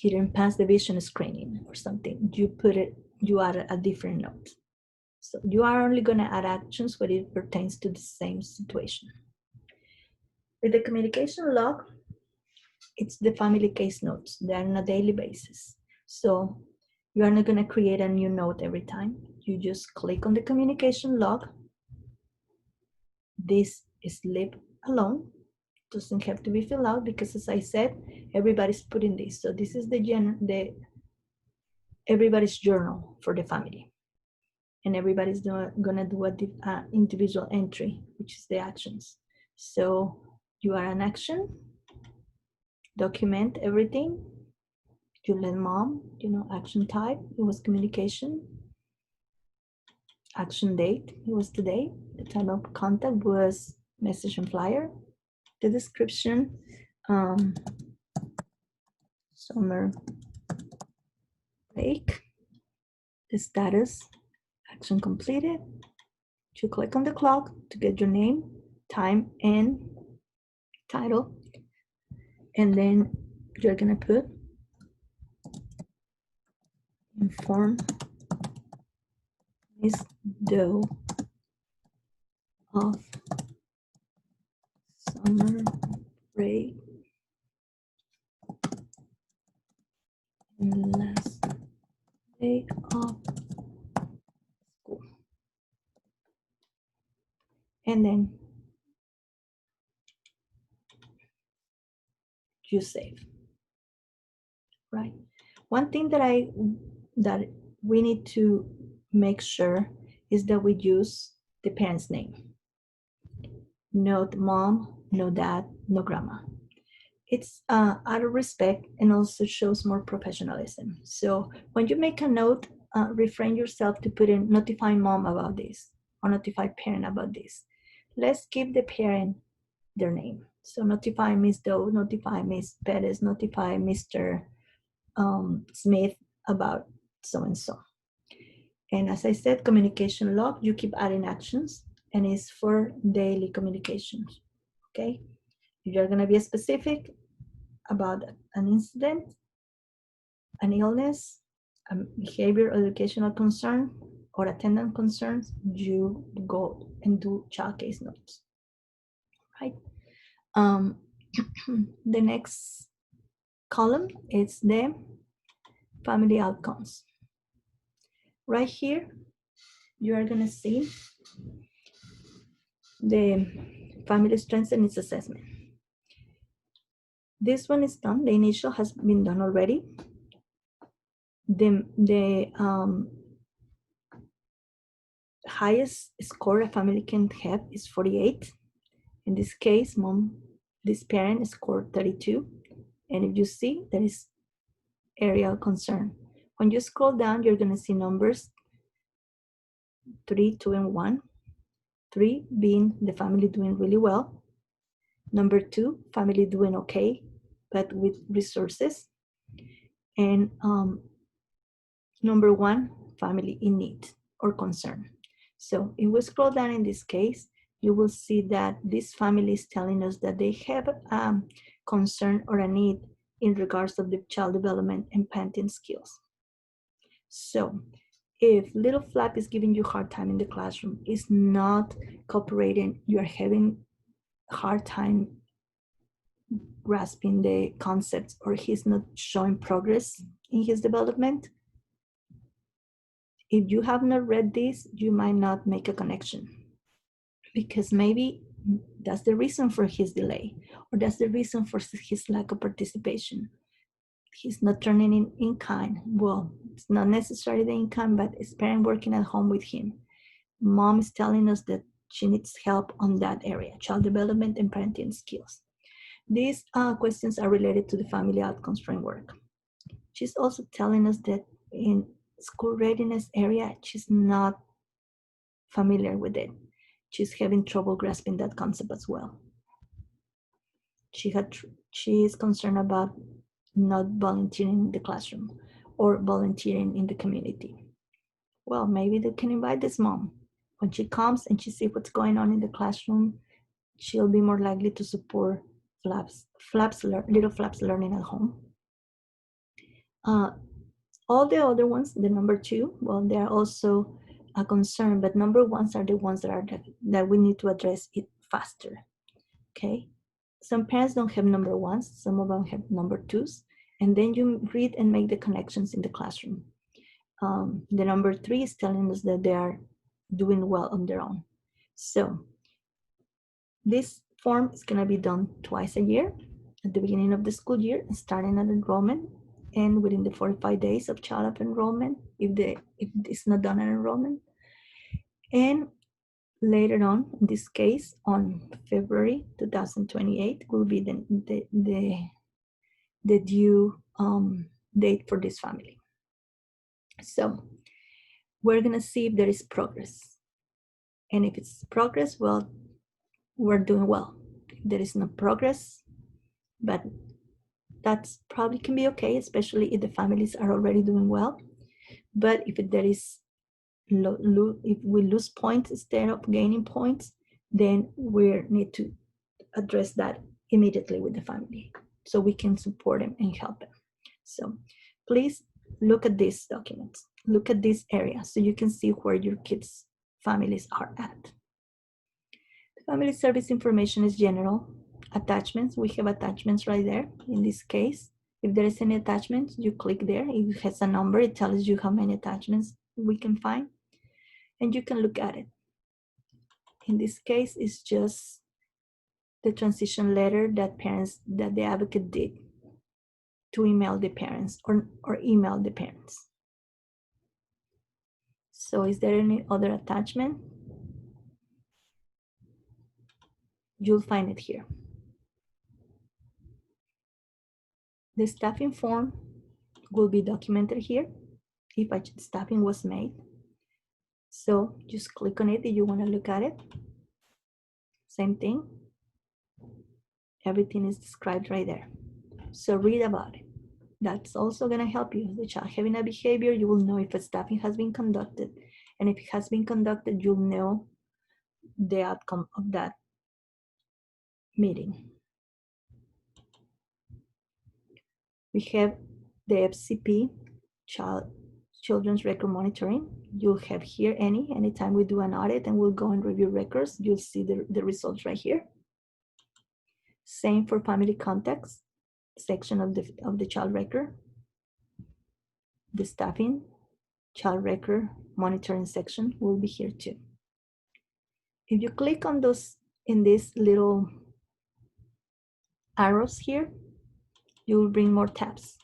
didn't pass the vision screening or something, you add a different note. So you are only gonna add actions when it pertains to the same situation. With the communication log, it's the family case notes. They're on a daily basis. So you are not gonna create a new note every time. You just click on the communication log. This is leave alone. Doesn't have to be filled out because, as I said, everybody's putting this. So this is the everybody's journal for the family. And everybody's gonna do a individual entry, which is the actions. So you are an action, document everything. You let mom, action type, it was communication. Action date, it was today. The time of contact was message and flyer. The description, summer break. The status, action completed. You click on the clock to get your name, time, and title. And then you're gonna put inform Miss Doe of summer break and last day of school. And then you save, right? One thing that we need to make sure is that we use the parent's name. No mom, no dad, no grandma. It's out of respect and also shows more professionalism. So when you make a note, refrain yourself to put in notify mom about this or notify parent about this. Let's give the parent their name. So notify Miss Doe, notify Miss Perez, notify Mr. Smith about so-and-so. And as I said, communication log, you keep adding actions and it's for daily communications, okay? You're gonna be specific about an incident, an illness, a behavior or educational concern, or attendance concerns, you go and do child case notes, right? The next column is the family outcomes. Right here, you are gonna see the family strengths and its assessment. This one is done, the initial has been done already. The highest score a family can have is 48. In this case, this parent scored 32. And if you see, there is area of concern. When you scroll down, you're gonna see numbers 3, 2, and 1. 3 being the family doing really well. Number 2, family doing okay, but with resources. And number 1, family in need or concern. So if we scroll down in this case, you will see that this family is telling us that they have a concern or a need in regards of the child development and parenting skills. So if little Flap is giving you a hard time in the classroom, is not cooperating, you're having a hard time grasping the concepts, or he's not showing progress in his development, if you have not read this, you might not make a connection, because maybe that's the reason for his delay, or that's the reason for his lack of participation. He's not turning in kind. Well, it's not necessarily the income, but it's parent working at home with him. Mom is telling us that she needs help on that area, child development and parenting skills. These questions are related to the family outcomes framework. She's also telling us that in school readiness area, she's not familiar with it. She's having trouble grasping that concept as well. She is concerned about not volunteering in the classroom or volunteering in the community. Well, maybe they can invite this mom. When she comes and she sees what's going on in the classroom, she'll be more likely to support little Flaps learning at home. All the other ones, the number 2, well, they're also a concern, but number 1s are the ones that we need to address it faster, okay? Some parents don't have number 1s, some of them have number 2s, and then you read and make the connections in the classroom. The number 3 is telling us that they are doing well on their own. So this form is going to be done twice a year, at the beginning of the school year, starting at enrollment, and within the 45 days of child enrollment, if it's not done at enrollment. And later on, in this case, on February 2028 will be the due date for this family. So we're gonna see if there is progress. And if it's progress, well, we're doing well. If there is no progress, but that's probably can be okay, especially if the families are already doing well. But if there is if we lose points instead of gaining points, then we need to address that immediately with the family so we can support them and help them. So please look at these documents, look at this area so you can see where your kids' families are at. The family service information is general. Attachments, we have attachments right there. In this case, if there is any attachments, you click there. If it has a number, it tells you how many attachments we can find, and you can look at it. In this case, it's just the transition letter that the advocate did to email the parents or email the parents. So is there any other attachment? You'll find it here. The staffing form will be documented here if a staffing was made. So just click on it if you want to look at it. Same thing. Everything is described right there. So read about it. That's also going to help you. The child having a behavior, you will know if a staffing has been conducted. And if it has been conducted, you'll know the outcome of that meeting. We have the FCP, Children's Record Monitoring. You'll have here anytime we do an audit and we'll go and review records, you'll see the results right here. Same for family contacts section of the child record. The staffing child record monitoring section will be here too. If you click on those in these little arrows here, you will bring more tabs.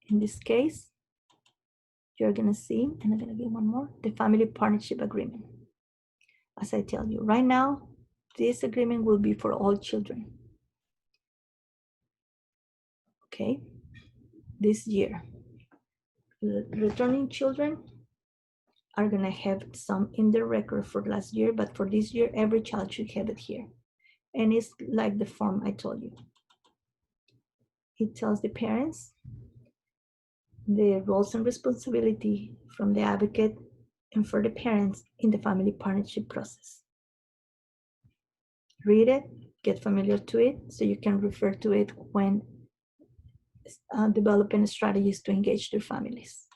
In this case, you're gonna see, and I'm gonna give one more, the family partnership agreement. As I tell you, right now, this agreement will be for all children. Okay, this year. The returning children are gonna have some in their record for last year, but for this year, every child should have it here. And it's like the form I told you. It tells the parents the roles and responsibility from the advocate and for the parents in the family partnership process. Read it, get familiar to it, so you can refer to it when developing strategies to engage their families.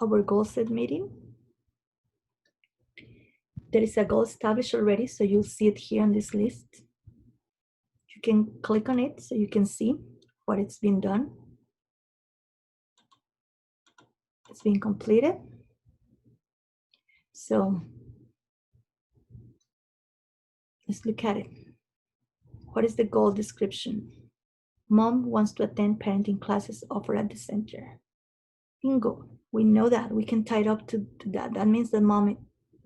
Our goal set meeting. There is a goal established already, so you'll see it here on this list. You can click on it so you can see what it's been done. It's been completed. So let's look at it. What is the goal description? Mom wants to attend parenting classes offered at the center. Bingo. We know that. We can tie it up to that. That means that mom,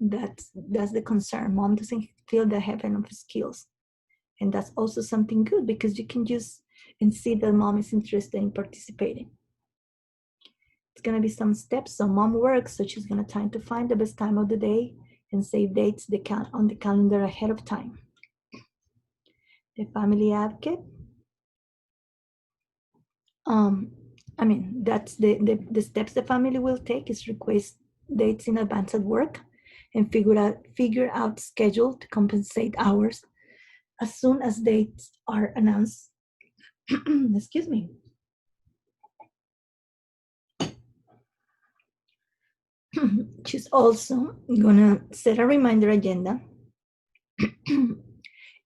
that's the concern. Mom doesn't feel they have enough skills. And that's also something good because you can use and see that mom is interested in participating. It's going to be some steps. So mom works, so she's going to try to find the best time of the day and save dates on the calendar ahead of time. The family advocate. That's the steps the family will take is request dates in advance at work and figure out schedule to compensate hours as soon as dates are announced. Excuse me. She's also gonna set a reminder agenda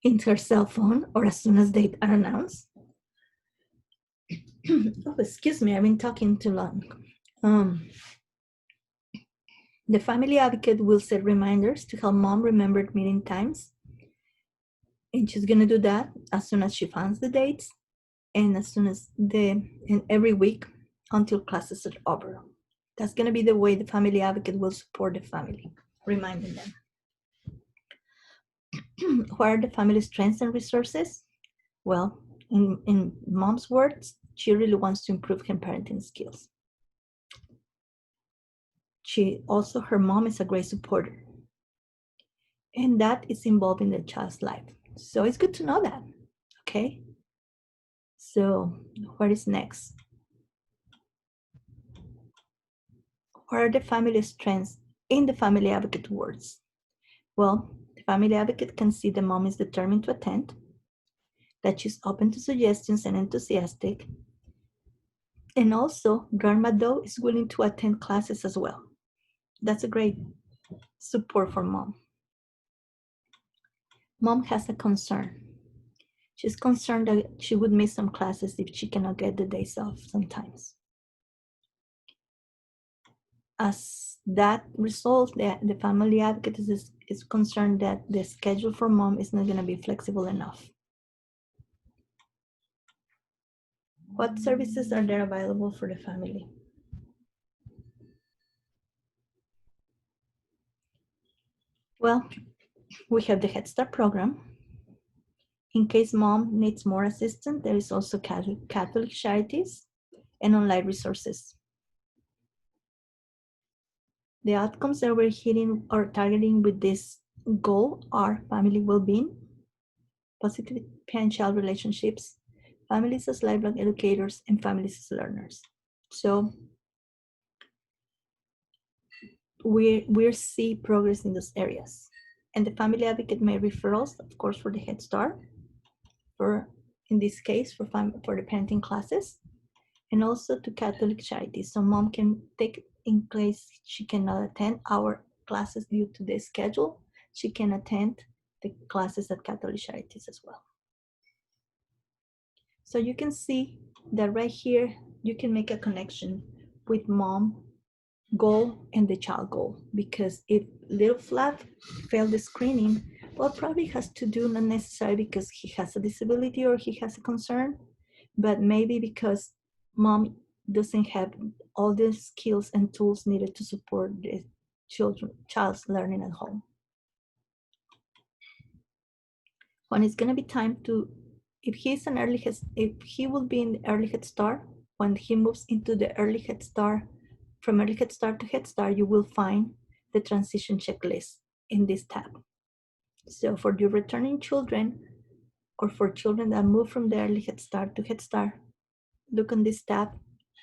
in her cell phone or as soon as dates are announced. Oh, excuse me, I've been talking too long. The family advocate will set reminders to help mom remember meeting times. And she's going to do that as soon as she finds the dates and as soon as and every week until classes are over. That's going to be the way the family advocate will support the family, reminding them. What are the family strengths and resources? Well, in mom's words, she really wants to improve her parenting skills. Her mom is a great supporter. And that is involved in the child's life. So it's good to know that, okay? So what is next? What are the family strengths in the family advocate words? Well, the family advocate can see the mom is determined to attend, that she's open to suggestions and enthusiastic, and also Grandma Doe is willing to attend classes as well. That's a great support for mom. Mom has a concern. She's concerned that she would miss some classes if she cannot get the days off sometimes. As that result, the family advocate is concerned that the schedule for mom is not going to be flexible enough. What services are there available for the family? Well, we have the Head Start program. In case mom needs more assistance, there is also Catholic Charities and online resources. The outcomes that we're hitting or targeting with this goal are family well-being, positive parent-child relationships, families as lifelong educators, and families as learners. So we see progress in those areas. And the family advocate made referrals, of course, for the Head Start, for in this case for the parenting classes, and also to Catholic Charities. So mom can take, in case she cannot attend our classes due to the schedule, she can attend the classes at Catholic Charities as well. So you can see that right here, you can make a connection with mom goal and the child goal, because if little Flav failed the screening, well, probably has to do not necessarily because he has a disability or he has a concern, but maybe because mom doesn't have all the skills and tools needed to support the child's learning at home. When it's going to be time to, if he will be in the early Head Start, when he moves into the early Head Start, from early Head Start to Head Start, you will find the transition checklist in this tab. So for your returning children, or for children that move from the early Head Start to Head Start, look on this tab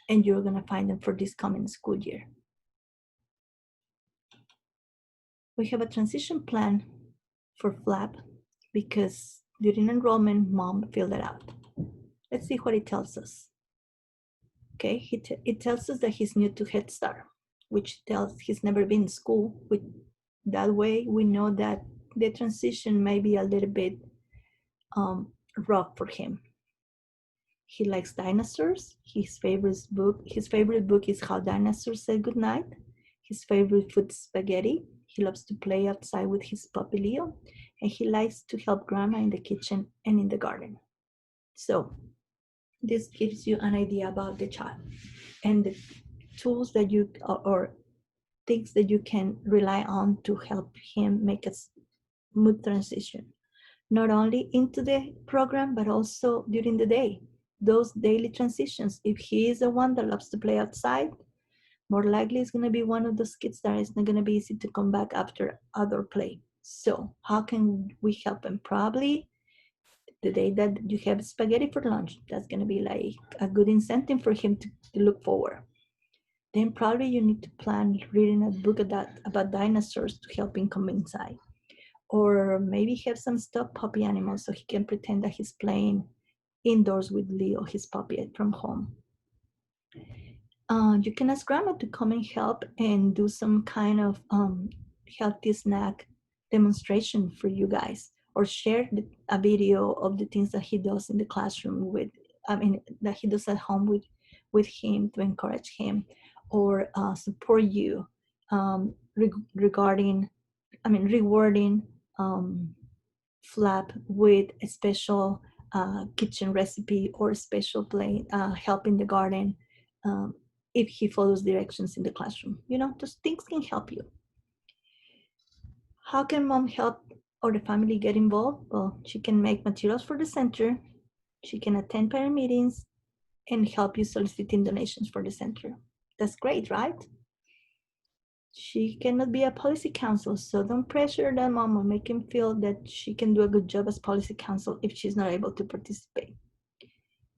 and you're gonna find them for this coming school year. We have a transition plan for FLAP because during enrollment, mom filled it out. Let's see what it tells us. Okay, it tells us that he's new to Head Start, which tells he's never been in school. That way, we know that the transition may be a little bit rough for him. He likes dinosaurs. His favorite book is How Dinosaurs Say Goodnight. His favorite food is spaghetti. He loves to play outside with his puppy Leo, and he likes to help grandma in the kitchen and in the garden. So this gives you an idea about the child and the tools that you, or things that you can rely on to help him make a smooth transition, not only into the program, but also during the day. Those daily transitions, if he is the one that loves to play outside, more likely it's going to be one of those kids that is not going to be easy to come back after outdoor play. So how can we help him? Probably the day that you have spaghetti for lunch, that's going to be like a good incentive for him to look forward. Then probably you need to plan reading a book about dinosaurs to help him come inside. Or maybe have some stuffed puppy animals so he can pretend that he's playing indoors with Leo, his puppy from home. You can ask grandma to come and help and do some kind of healthy snack demonstration for you guys, or share a video of the things that he does in the classroom that he does at home with him to encourage him, or support you. rewarding Flap with a special kitchen recipe or special play help in the garden if he follows directions in the classroom. Those things can help you. How can mom help or the family get involved? Well, she can make materials for the center. She can attend parent meetings and help you soliciting donations for the center. That's great, right? She cannot be a policy counsel, so don't pressure that mom or make him feel that she can do a good job as policy counsel if she's not able to participate.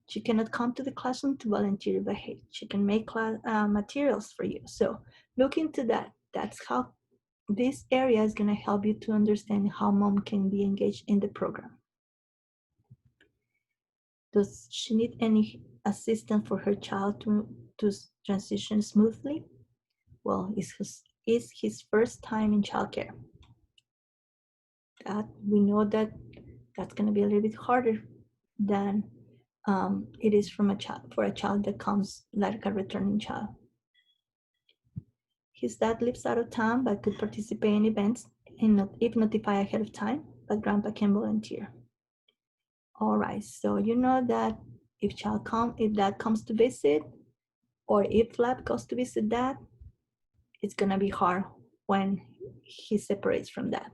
She cannot come to the classroom to volunteer, but hey, she can make materials for you. So look into that. That's how this area is going to help you to understand how mom can be engaged in the program. Does she need any assistance for her child to transition smoothly? Well, it's his first time in childcare. That we know that's going to be a little bit harder than it is for a child that comes like a returning child. His dad lives out of town but could participate in events if notified ahead of time, but grandpa can volunteer. All right, so you know that if dad comes to visit, or if Flap goes to visit dad, it's gonna be hard when he separates from dad.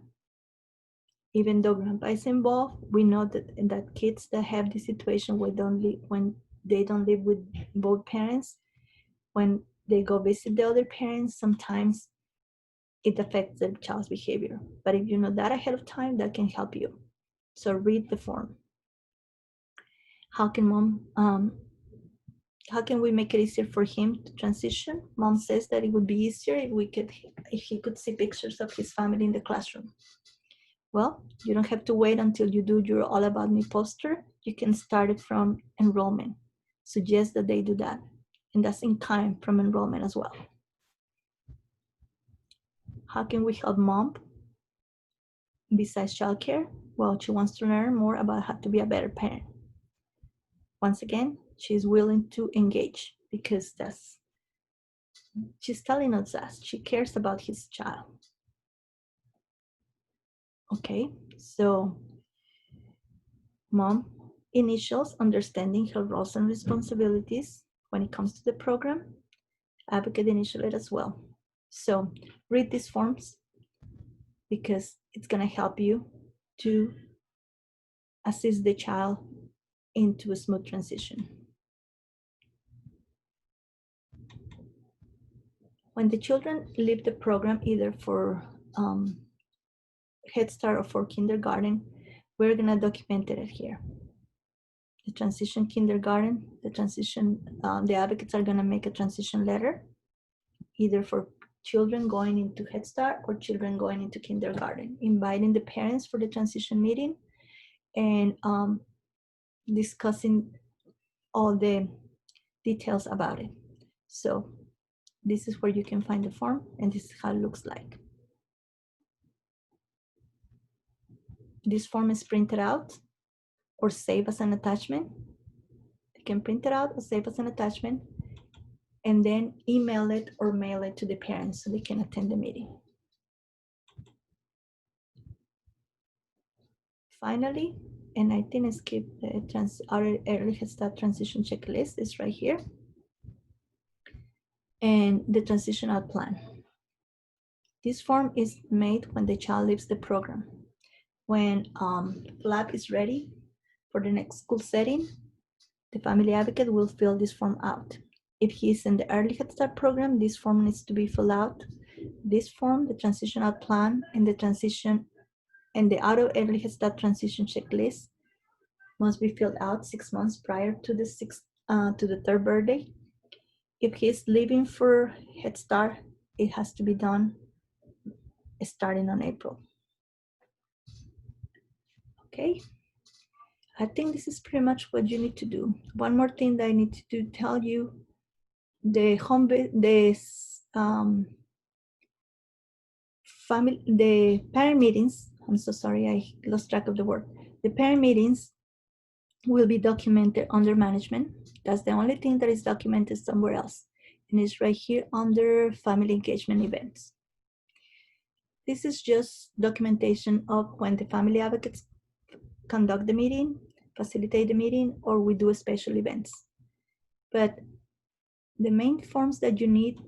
Even though grandpa is involved, we know that kids that have this situation when they don't live with both parents, when they go visit the other parents, sometimes it affects the child's behavior. But if you know that ahead of time, that can help you. So read the form. How can we make it easier for him to transition? Mom says that it would be easier if he could see pictures of his family in the classroom. Well, you don't have to wait until you do your All About Me poster. You can start it from enrollment. Suggest that they do that. And that's in kind from enrollment as well. How can we help mom besides childcare? Well, she wants to learn more about how to be a better parent. Once again, she's willing to engage because she's telling us that she cares about his child. Okay, so mom initials understanding her roles and responsibilities when it comes to the program. Advocate initial it as well. So read these forms because it's going to help you to assist the child into a smooth transition. When the children leave the program, either for Head Start or for kindergarten, we're going to document it here. The transition kindergarten, the advocates are going to make a transition letter, either for children going into Head Start or children going into kindergarten, inviting the parents for the transition meeting and discussing all the details about it. So this is where you can find the form, and this is how it looks like. This form is printed out or saved as an attachment. You can print it out or save as an attachment and then email it or mail it to the parents so they can attend the meeting. Finally, and I didn't skip our early Head Start transition checklist is right here. And the transitional plan. This form is made when the child leaves the program. When Flap is ready for the next school setting, the family advocate will fill this form out. If he is in the early Head Start program, this form needs to be filled out. This form, the transitional plan, and the transition and the auto early Head Start transition checklist must be filled out 6 months prior to the third birthday. If he's leaving for Head Start, it has to be done starting on April. Okay, I think this is pretty much what you need to do. One more thing that I need to tell you, the parent meetings, I'm so sorry, I lost track of the word. The parent meetings will be documented under management. That's the only thing that is documented somewhere else. And it's right here under family engagement events. This is just documentation of when the family advocates conduct the meeting, facilitate the meeting, or we do special events. But the main forms that you need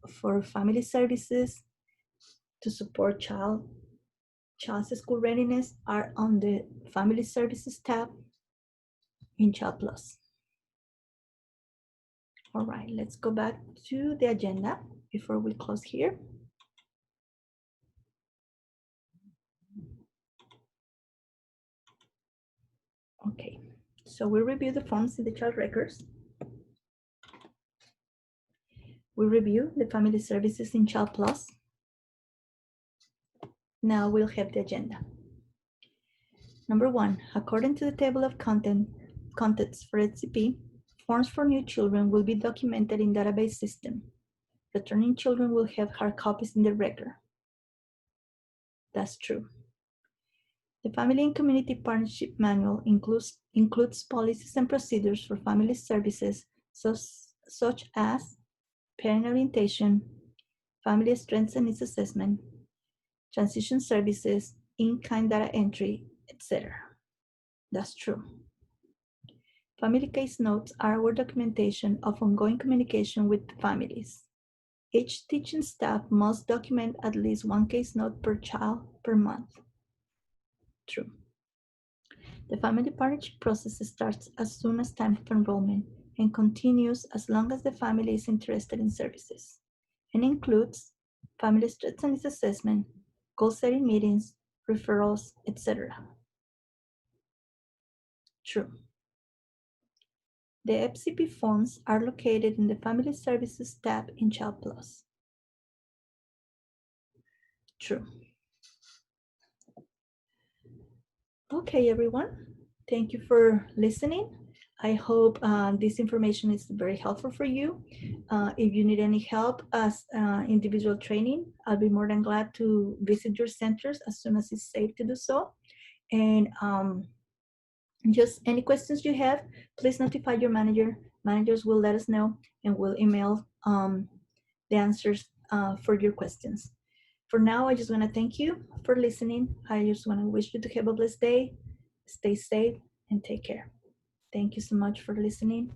for family services to support child's school readiness are on the Family Services tab in Child Plus. All right, let's go back to the agenda before we close here. Okay, so we review the forms in the child records. We review the family services in Child Plus. Now we'll have the agenda. Number 1, according to the table of contents for HCP, forms for new children will be documented in database system. Returning children will have hard copies in the record. That's true. The Family and Community Partnership Manual includes policies and procedures for family services such as parent orientation, family strengths and needs assessment, transition services, in-kind data entry, etc. That's true. Family case notes are our documentation of ongoing communication with families. Each teaching staff must document at least one case note per child per month. True. The family partnership process starts as soon as time of enrollment and continues as long as the family is interested in services, and includes family strengths and needs assessment, goal-setting meetings, referrals, etc. True. The FCP forms are located in the Family Services tab in Child Plus. True. Okay, everyone. Thank you for listening. I hope this information is very helpful for you. If you need any help as individual training, I'll be more than glad to visit your centers as soon as it's safe to do so. And just any questions you have, please notify your manager. Managers will let us know and we'll email the answers for your questions. For now, I just want to thank you for listening. I just want to wish you to have a blessed day. Stay safe and take care. Thank you so much for listening.